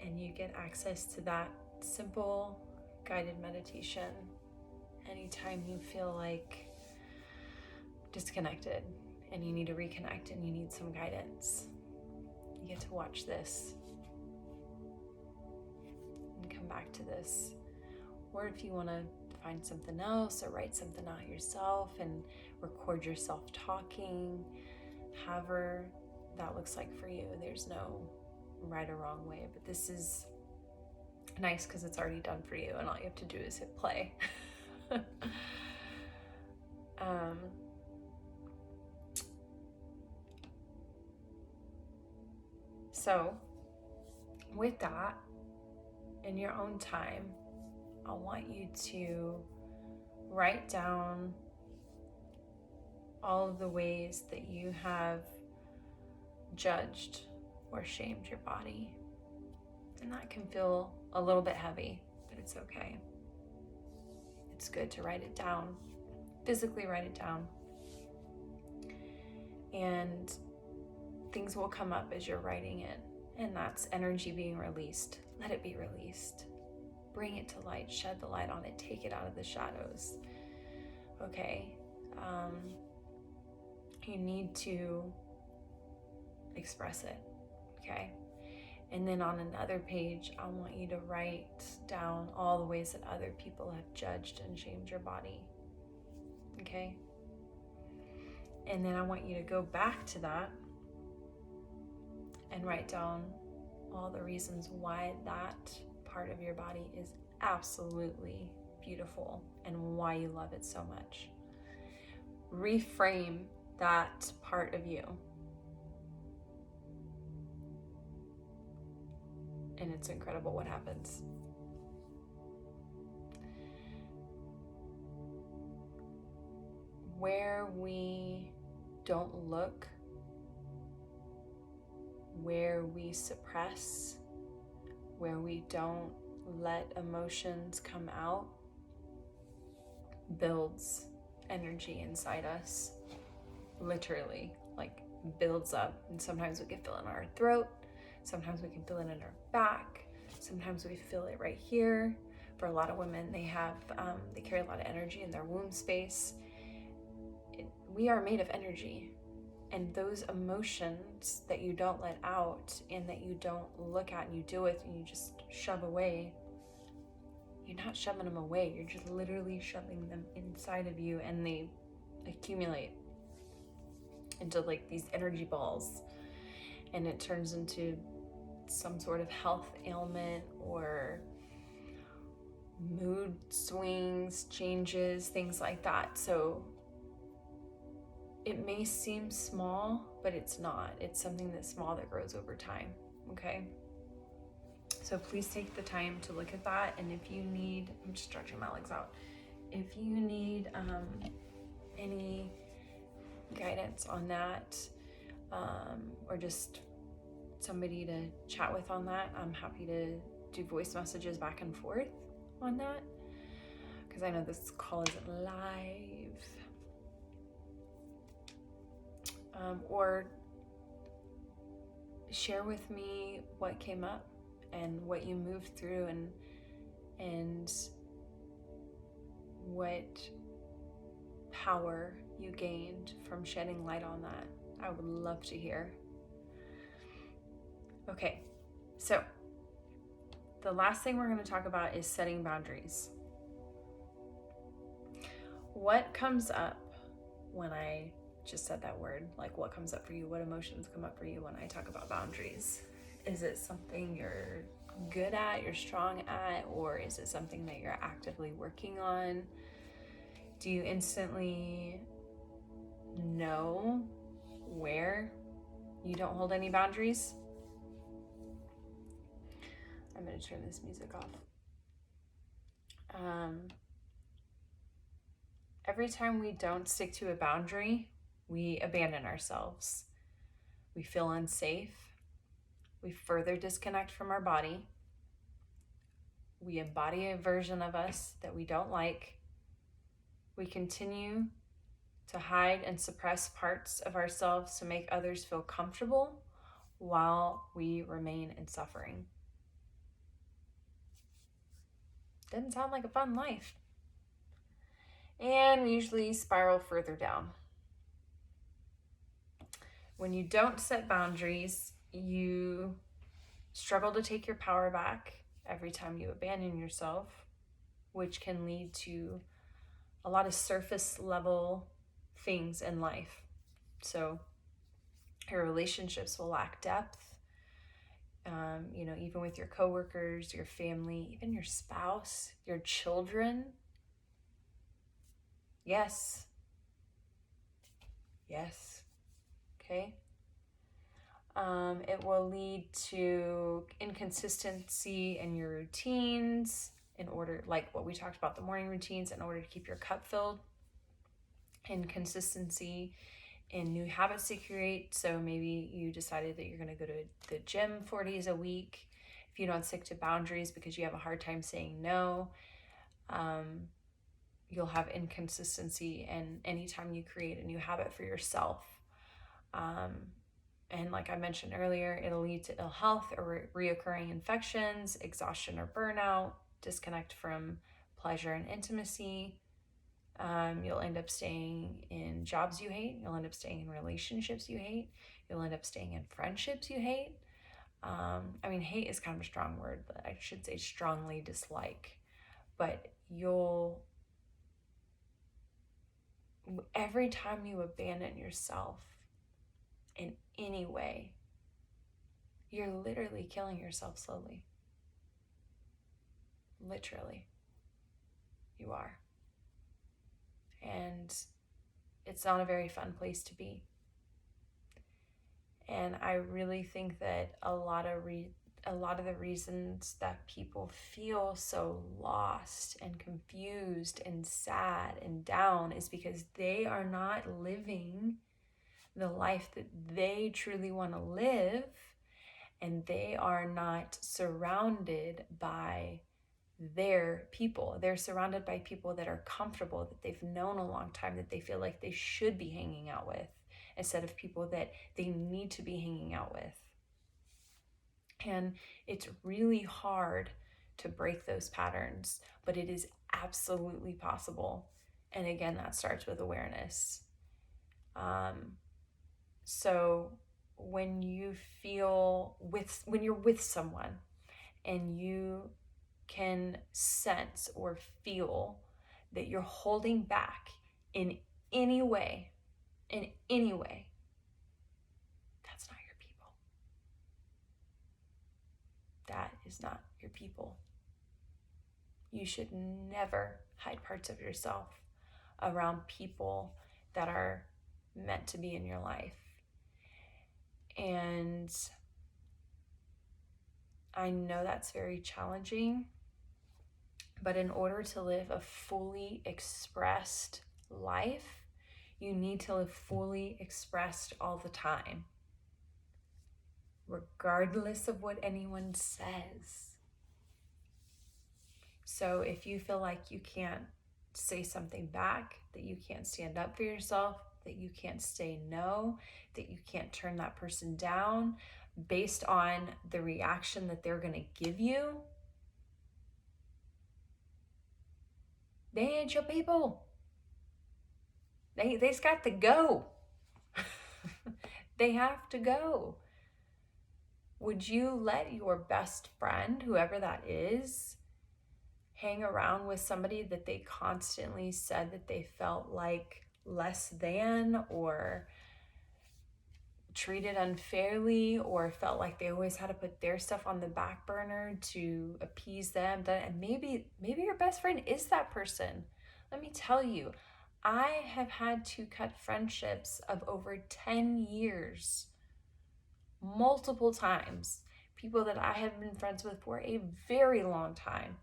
Speaker 1: And you get access to that simple guided meditation anytime you feel like disconnected and you need to reconnect and you need some guidance. You get to watch this and come back to this. Or if you want to find something else or write something out yourself and record yourself talking, however that looks like for you. There's no right or wrong way, but this is nice because it's already done for you and all you have to do is hit play. So with that, in your own time, I want you to write down all of the ways that you have judged or shamed your body. And that can feel a little bit heavy, but it's okay. It's good to write it down, physically write it down. And things will come up as you're writing it, and that's energy being released. Let it be released. Bring it to light, shed the light on it, take it out of the shadows. Okay, you need to express it, okay? And then on another page, I want you to write down all the ways that other people have judged and shamed your body. Okay? And then I want you to go back to that and write down all the reasons why that part of your body is absolutely beautiful and why you love it so much. Reframe that part of you. And it's incredible what happens. Where we don't look, where we suppress, where we don't let emotions come out, builds energy inside us. Literally, like builds up. And sometimes we can feel it in our throat. Sometimes we can feel it in our back. Sometimes we feel it right here. For a lot of women, they carry a lot of energy in their womb space. We are made of energy. And those emotions that you don't let out and that you don't look at and you deal with and you just shove away, you're not shoving them away. You're just literally shoving them inside of you, and they accumulate into like these energy balls. And it turns into some sort of health ailment or mood swings, changes, things like that. So it may seem small, but it's not. It's something that's small that grows over time, okay? So please take the time to look at that. And if you need, I'm just stretching my legs out. If you need any guidance on that, or just somebody to chat with on that, I'm happy to do voice messages back and forth on that, because I know this call isn't live. Or share with me what came up and what you moved through, and what power you gained from shedding light on that. I would love to hear. Okay, so the last thing we're going to talk about is setting boundaries. What comes up when I just said that word? Like, what comes up for you? What emotions come up for you when I talk about boundaries? Is it something you're good at, you're strong at, or is it something that you're actively working on? Do you instantly know where you don't hold any boundaries? I'm going to turn this music off. Every time we don't stick to a boundary, we abandon ourselves. We feel unsafe. We further disconnect from our body. We embody a version of us that we don't like. We continue to hide and suppress parts of ourselves to make others feel comfortable while we remain in suffering. Doesn't sound like a fun life. And we usually spiral further down. When you don't set boundaries, you struggle to take your power back every time you abandon yourself, which can lead to a lot of surface level things in life. So your relationships will lack depth. Even with your coworkers, your family, even your spouse, your children. Yes. Okay. It will lead to inconsistency in your routines, in order, like what we talked about, the morning routines, in order to keep your cup filled. Inconsistency in new habits to create. So maybe you decided that you're going to go to the gym 4 days a week. If you don't stick to boundaries because you have a hard time saying no, you'll have inconsistency. And anytime you create a new habit for yourself, and like I mentioned earlier, it'll lead to ill health or reoccurring infections, exhaustion or burnout, disconnect from pleasure and intimacy. You'll end up staying in jobs you hate. You'll end up staying in relationships you hate. You'll end up staying in friendships you hate. I mean, hate is kind of a strong word, but I should say strongly dislike. But every time you abandon yourself in any way, you're literally killing yourself slowly. Literally. You are. And it's not a very fun place to be. And I really think that a lot of the reasons that people feel so lost and confused and sad and down is because they are not living the life that they truly want to live, and they are not surrounded by their people. They're surrounded by people that are comfortable, that they've known a long time, that they feel like they should be hanging out with, instead of people that they need to be hanging out with. And it's really hard to break those patterns, but it is absolutely possible. And again, that starts with awareness. So when you when you're with someone and you can sense or feel that you're holding back in any way, that's not your people. That is not your people. You should never hide parts of yourself around people that are meant to be in your life. And I know that's very challenging, but in order to live a fully expressed life, you need to live fully expressed all the time, regardless of what anyone says. So if you feel like you can't say something back, that you can't stand up for yourself, that you can't say no, that you can't turn that person down based on the reaction that they're going to give you, they ain't your people. They's got to go. They have to go. Would you let your best friend, whoever that is, hang around with somebody that they constantly said that they felt like less than, or treated unfairly, or felt like they always had to put their stuff on the back burner to appease them? And maybe your best friend is that person. Let me tell you, I have had to cut friendships of over 10 years multiple times. People that I have been friends with for a very long time.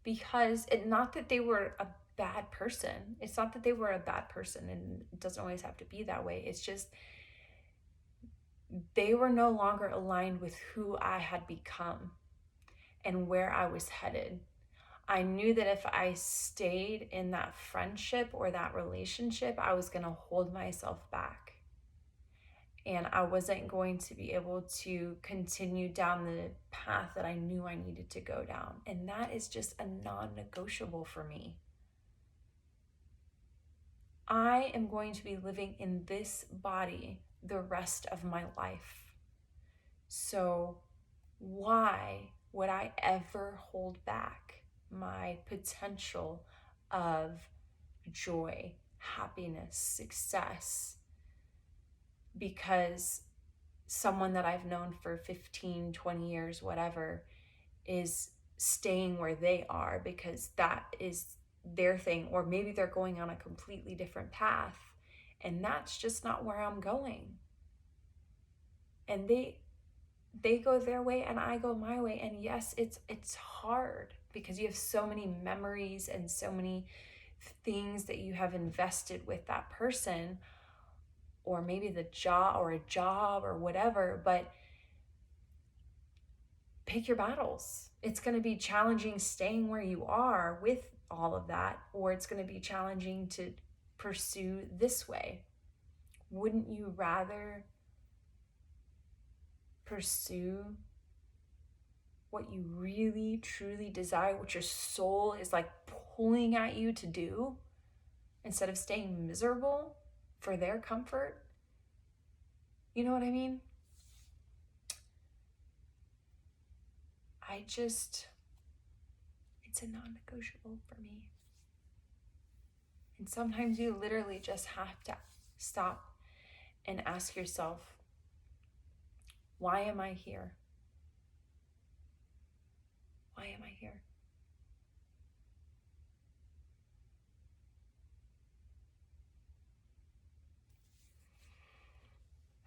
Speaker 1: Because not that they were a bad person. It's not that they were a bad person, and it doesn't always have to be that way. It's just they were no longer aligned with who I had become and where I was headed. I knew that if I stayed in that friendship or that relationship, I was going to hold myself back. And I wasn't going to be able to continue down the path that I knew I needed to go down. And that is just a non-negotiable for me. I am going to be living in this body the rest of my life. So why would I ever hold back my potential of joy, happiness, success, because someone that I've known for 15, 20 years, whatever, is staying where they are because that is their thing, or maybe they're going on a completely different path, and that's just not where I'm going. And they go their way and I go my way. And yes, it's hard because you have so many memories and so many things that you have invested with that person, or maybe a job or whatever, but pick your battles. It's going to be challenging staying where you are with all of that, or it's going to be challenging to pursue this way. Wouldn't you rather pursue what you really truly desire, what your soul is like pulling at you to do, instead of staying miserable for their comfort? You know what I mean? It's a non-negotiable for me. And sometimes you literally just have to stop and ask yourself, why am I here? Why am I here?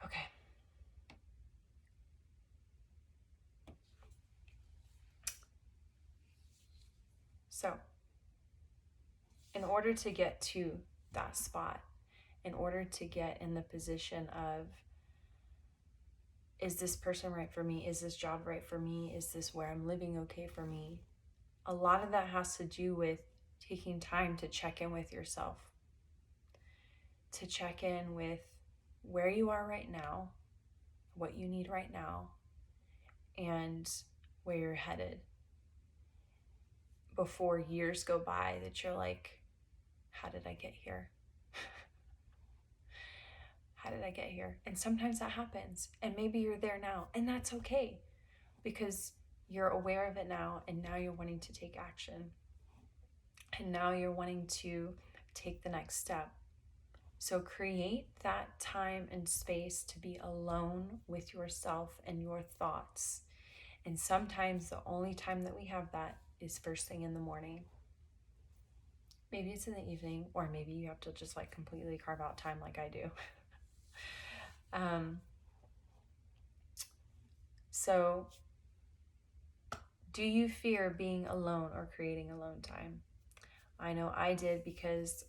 Speaker 1: Okay. So, in order to get to that spot, in order to get in the position of, is this person right for me? Is this job right for me? Is this where I'm living okay for me? A lot of that has to do with taking time to check in with yourself, to check in with where you are right now, what you need right now, and where you're headed, before years go by that you're like, how did I get here? How did I get here? And sometimes that happens, and maybe you're there now, and that's okay, because you're aware of it now, and now you're wanting to take action, and now you're wanting to take the next step. So create that time and space to be alone with yourself and your thoughts. And sometimes the only time that we have that is first thing in the morning. Maybe it's in the evening, or maybe you have to just like completely carve out time like I do. So do you fear being alone or creating alone time? I know I did, because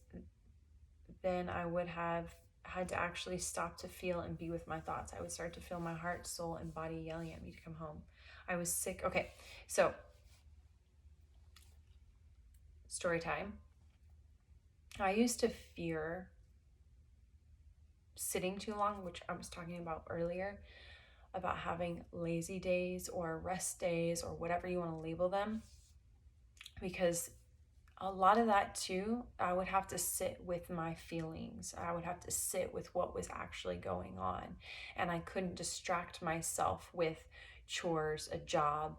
Speaker 1: then I would have had to actually stop to feel and be with my thoughts. I would start to feel my heart, soul, and body yelling at me to come home. I was sick. Okay, so story time. I used to fear sitting too long, which I was talking about earlier, about having lazy days or rest days or whatever you want to label them, because a lot of that too, I would have to sit with my feelings. I would have to sit with what was actually going on. And I couldn't distract myself with chores, a job,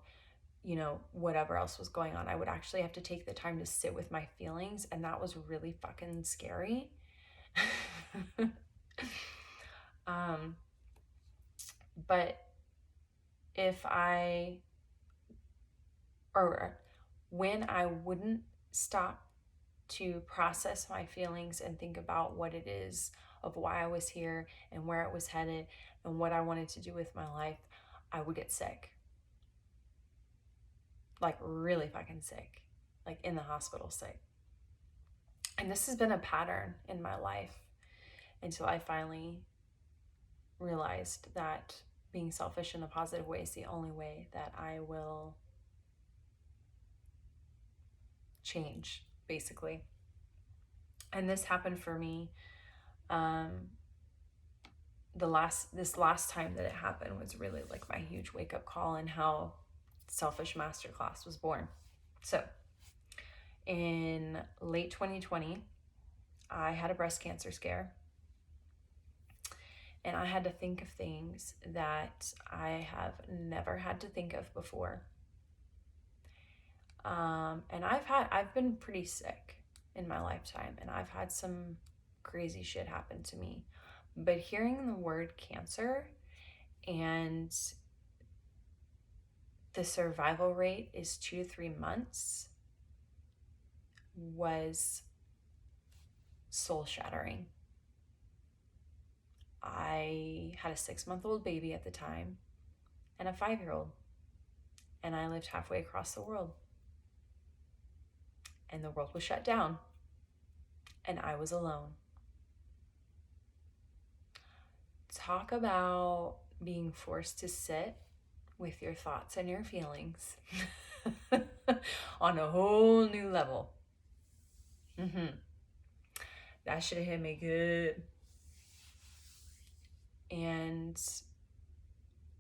Speaker 1: whatever else was going on. I would actually have to take the time to sit with my feelings. And that was really fucking scary. But when I wouldn't stop to process my feelings and think about what it is of why I was here and where it was headed and what I wanted to do with my life, I would get sick. Like really fucking sick. Like in the hospital sick. And this has been a pattern in my life until I finally realized that being selfish in a positive way is the only way that I will change, basically. And this happened for me. This last time that it happened was really like my huge wake-up call, and how Selfish Masterclass was born. So in late 2020, I had a breast cancer scare, and I had to think of things that I have never had to think of before. And I've been pretty sick in my lifetime, and I've had some crazy shit happen to me. But hearing the word cancer, and the survival rate is 2 to 3 months, was soul shattering. I had a 6-month-old baby at the time and a 5-year-old, and I lived halfway across the world, and the world was shut down, and I was alone. Talk about being forced to sit with your thoughts and your feelings on a whole new level. That should have hit me good. And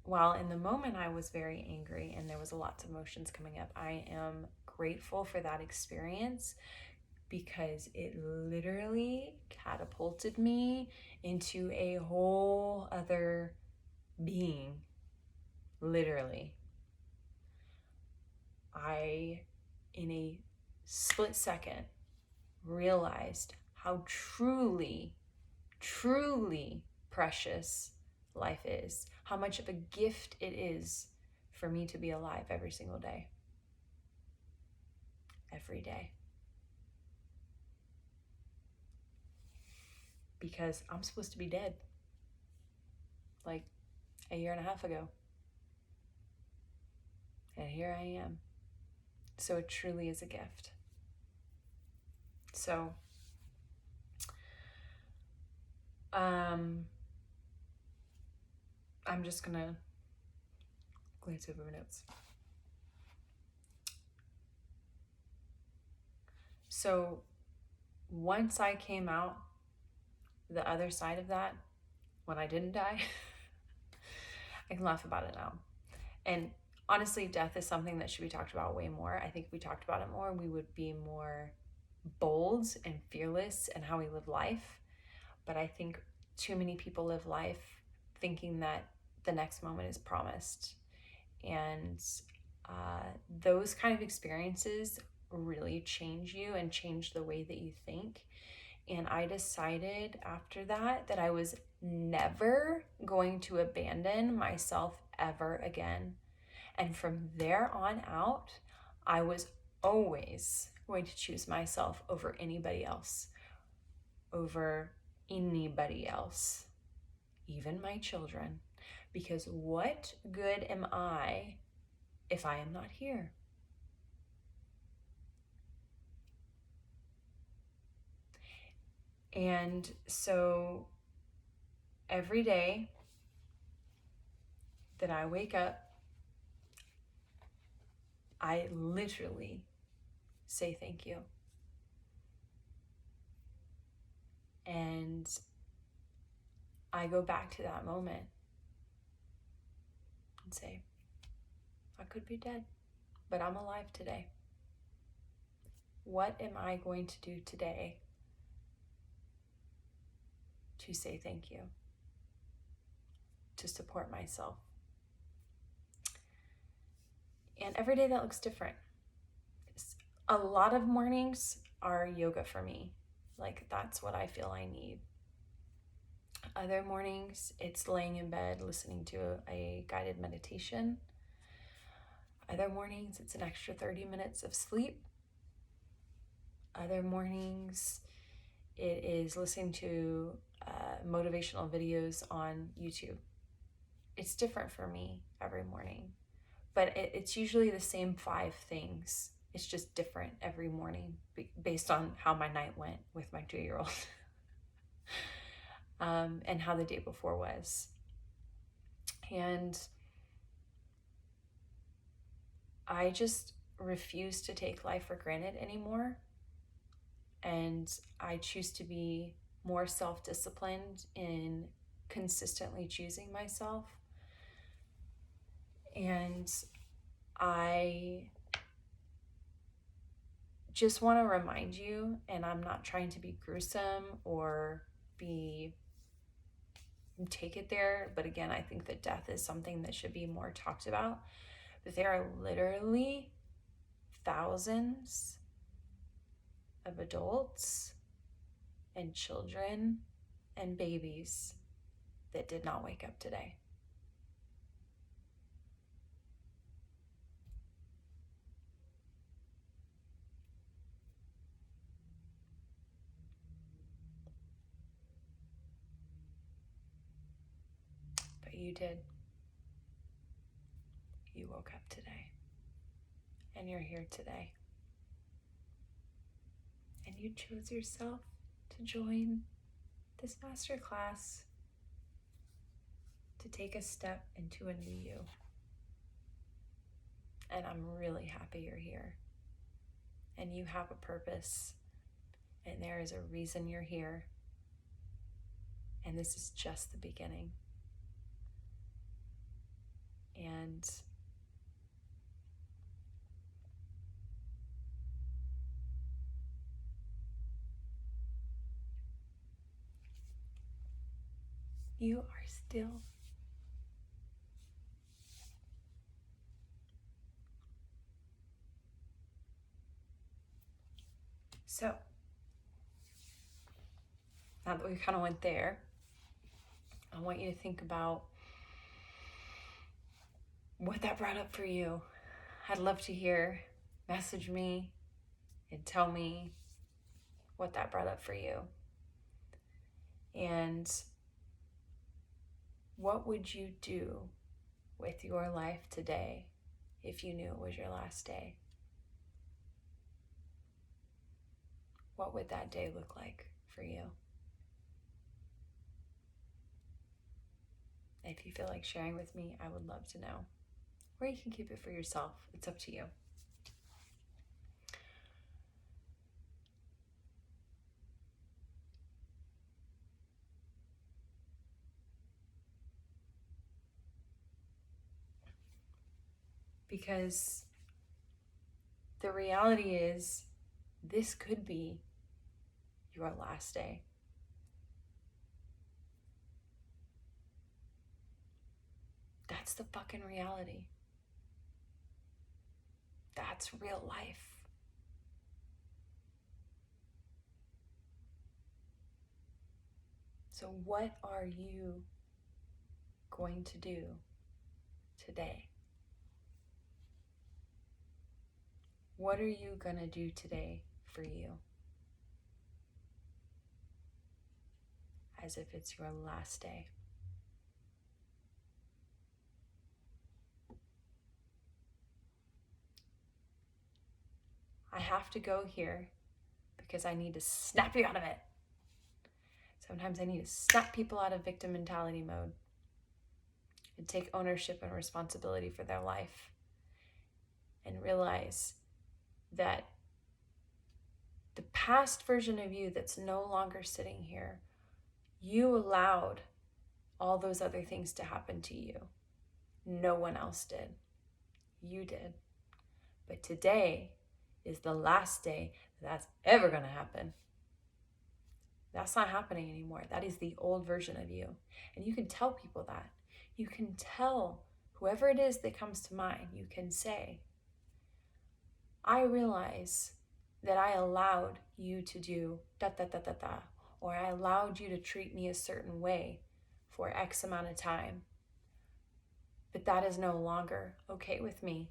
Speaker 1: while in the moment I was very angry and there was lots of emotions coming up, I am grateful for that experience, because it literally catapulted me into a whole other being. Literally. I, in a split second, realized how truly, truly precious life is, how much of a gift it is for me to be alive every single day. Every day. Because I'm supposed to be dead like a year and a half ago. And here I am. So it truly is a gift. So, I'm just gonna glance over my notes. So once I came out the other side of that, when I didn't die, I can laugh about it now. And honestly, death is something that should be talked about way more. I think if we talked about it more, we would be more bold and fearless in how we live life. But I think too many people live life thinking that the next moment is promised. And those kind of experiences really change you and change the way that you think. And I decided after that I was never going to abandon myself ever again. And from there on out, I was always going to choose myself over anybody else, even my children. Because what good am I if I am not here? And so every day that I wake up, I literally say thank you. And I go back to that moment and say, I could be dead, but I'm alive today. What am I going to do today to say thank you, to support myself? And every day that looks different. A lot of mornings are yoga for me. Like, that's what I feel I need. Other mornings, it's laying in bed listening to a guided meditation. Other mornings, it's an extra 30 minutes of sleep. Other mornings, it is listening to motivational videos on YouTube. It's different for me every morning, but it's usually the same 5 things. It's just different every morning based on how my night went with my 2-year-old and how the day before was. And I just refuse to take life for granted anymore. And I choose to be more self-disciplined in consistently choosing myself. And I just want to remind you, and I'm not trying to be gruesome or take it there, but again, I think that death is something that should be more talked about. But there are literally thousands of adults and children and babies that did not wake up today. But you did. You woke up today. And you're here today. And you chose yourself to join this masterclass, to take a step into a new you. And I'm really happy you're here. And you have a purpose. And there is a reason you're here. And this is just the beginning. And You are still. So, now that we kind of went there, I want you to think about what that brought up for you. I'd love to hear. Message me and tell me what that brought up for you. And what would you do with your life today if you knew it was your last day? What would that day look like for you? If you feel like sharing with me, I would love to know. Or you can keep it for yourself. It's up to you. Because the reality is, this could be your last day. That's the fucking reality. That's real life. So what are you going to do today? What are you going to do today for you? As if it's your last day. I have to go here because I need to snap you out of it. Sometimes I need to snap people out of victim mentality mode and take ownership and responsibility for their life and realize that the past version of you that's no longer sitting here, you allowed all those other things to happen to you. No one else did. You did. But today is the last day that's ever going to happen. That's not happening anymore. That is the old version of you. And you can tell people that. You can tell whoever it is that comes to mind, you can say, I realize that I allowed you to do da da da da da, or I allowed you to treat me a certain way for X amount of time. But that is no longer okay with me.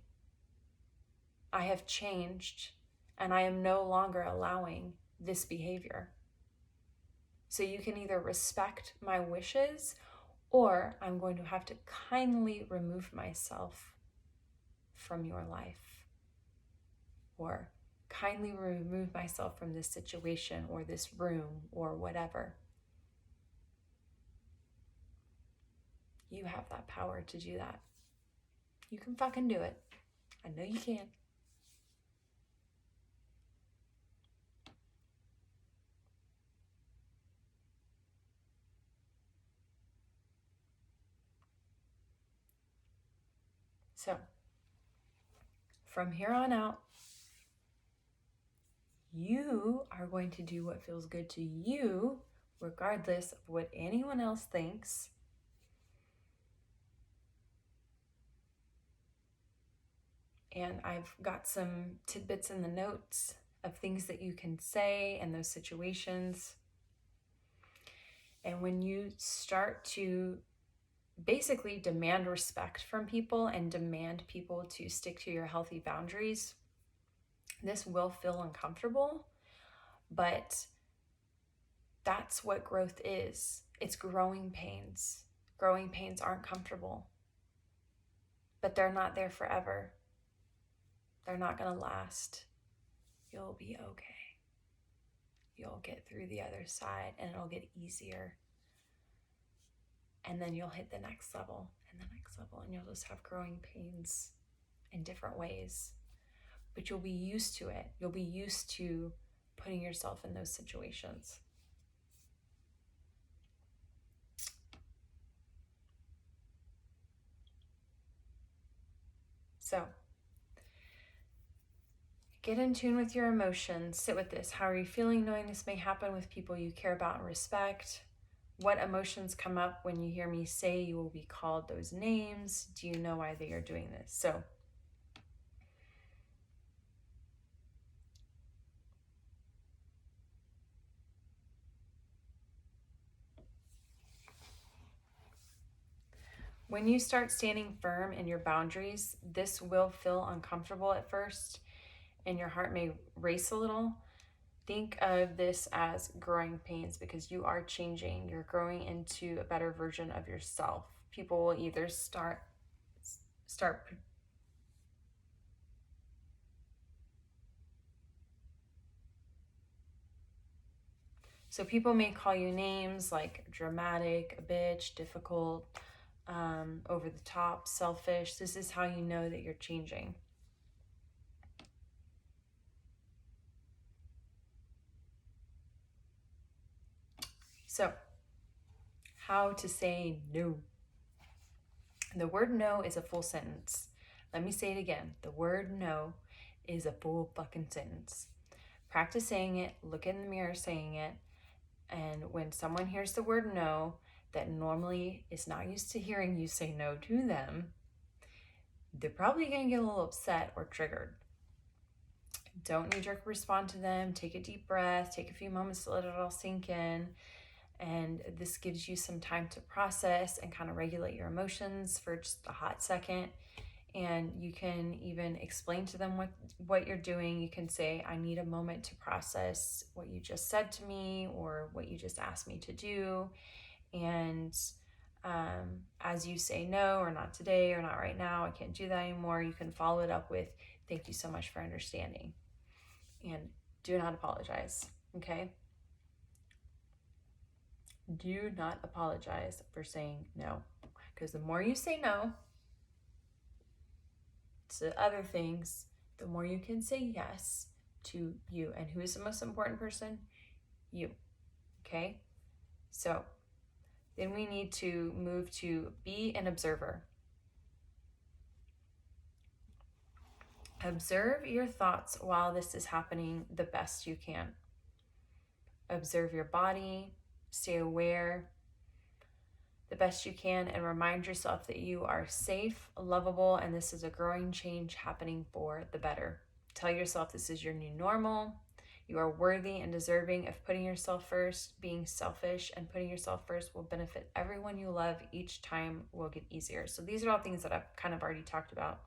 Speaker 1: I have changed and I am no longer allowing this behavior. So you can either respect my wishes or I'm going to have to kindly remove myself from your life, or kindly remove myself from this situation or this room or whatever. You have that power to do that. You can fucking do it. I know you can. So, from here on out, you are going to do what feels good to you, regardless of what anyone else thinks. And I've got some tidbits in the notes of things that you can say in those situations. And when you start to basically demand respect from people and demand people to stick to your healthy boundaries, this will feel uncomfortable, but that's what growth is. It's growing pains. Growing pains aren't comfortable, but they're not there forever. They're not going to last. You'll be okay. You'll get through the other side and it'll get easier. And then you'll hit the next level and the next level, and you'll just have growing pains in different ways. But you'll be used to it. You'll be used to putting yourself in those situations. So, get in tune with your emotions. Sit with this. How are you feeling knowing this may happen with people you care about and respect? What emotions come up when you hear me say you will be called those names? Do you know why they are doing this? So when you start standing firm in your boundaries, this will feel uncomfortable at first and your heart may race a little. Think of this as growing pains because you are changing. You're growing into a better version of yourself. People will either start so people may call you names like dramatic, a bitch, difficult, over the top, selfish. This is how you know that you're changing. So, how to say no. The word no is a full sentence. Let me say it again. The word no is a full fucking sentence. Practice saying it, look in the mirror saying it, and when someone hears the word no that normally is not used to hearing you say no to them, they're probably going to get a little upset or triggered. Don't knee-jerk respond to them. Take a deep breath. Take a few moments to let it all sink in. And this gives you some time to process and kind of regulate your emotions for just a hot second. And you can even explain to them what you're doing. You can say, I need a moment to process what you just said to me or what you just asked me to do. And as you say no, or not today, or not right now, I can't do that anymore, you can follow it up with, thank you so much for understanding. And do not apologize, okay? Do not apologize for saying no, because the more you say no to other things, the more you can say yes to you. And who is the most important person? You, okay? So then we need to move to be an observer. Observe your thoughts while this is happening the best you can. Observe your body, stay aware the best you can, and remind yourself that you are safe, lovable, and this is a growing change happening for the better. Tell yourself this is your new normal. You are worthy and deserving of putting yourself first. Being selfish and putting yourself first will benefit everyone you love. Each time will get easier. So these are all things that I've kind of already talked about.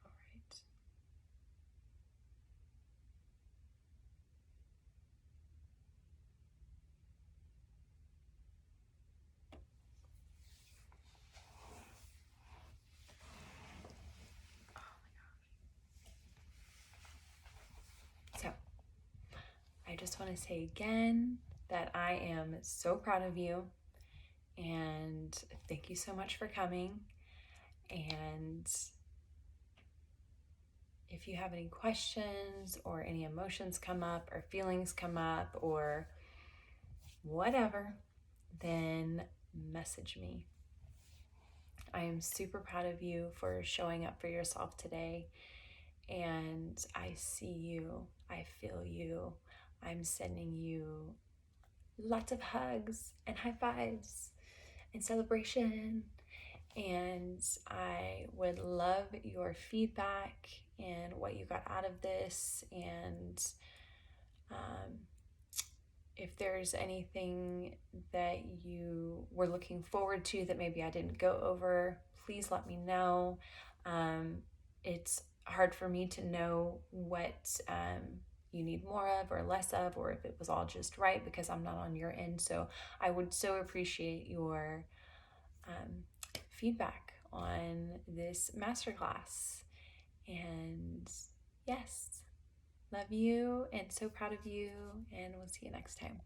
Speaker 1: All right. So I just want to say again that I am so proud of you and thank you so much for coming. And if you have any questions or any emotions come up or feelings come up or whatever, then message me. I am super proud of you for showing up for yourself today. And I see you, I feel you, I'm sending you lots of hugs and high fives and celebration. And I would love your feedback and what you got out of this. And if there's anything that you were looking forward to that maybe I didn't go over, please let me know. It's hard for me to know what you need more of or less of, or if it was all just right, because I'm not on your end. So I would so appreciate your feedback on this masterclass. And yes, love you and so proud of you, and we'll see you next time.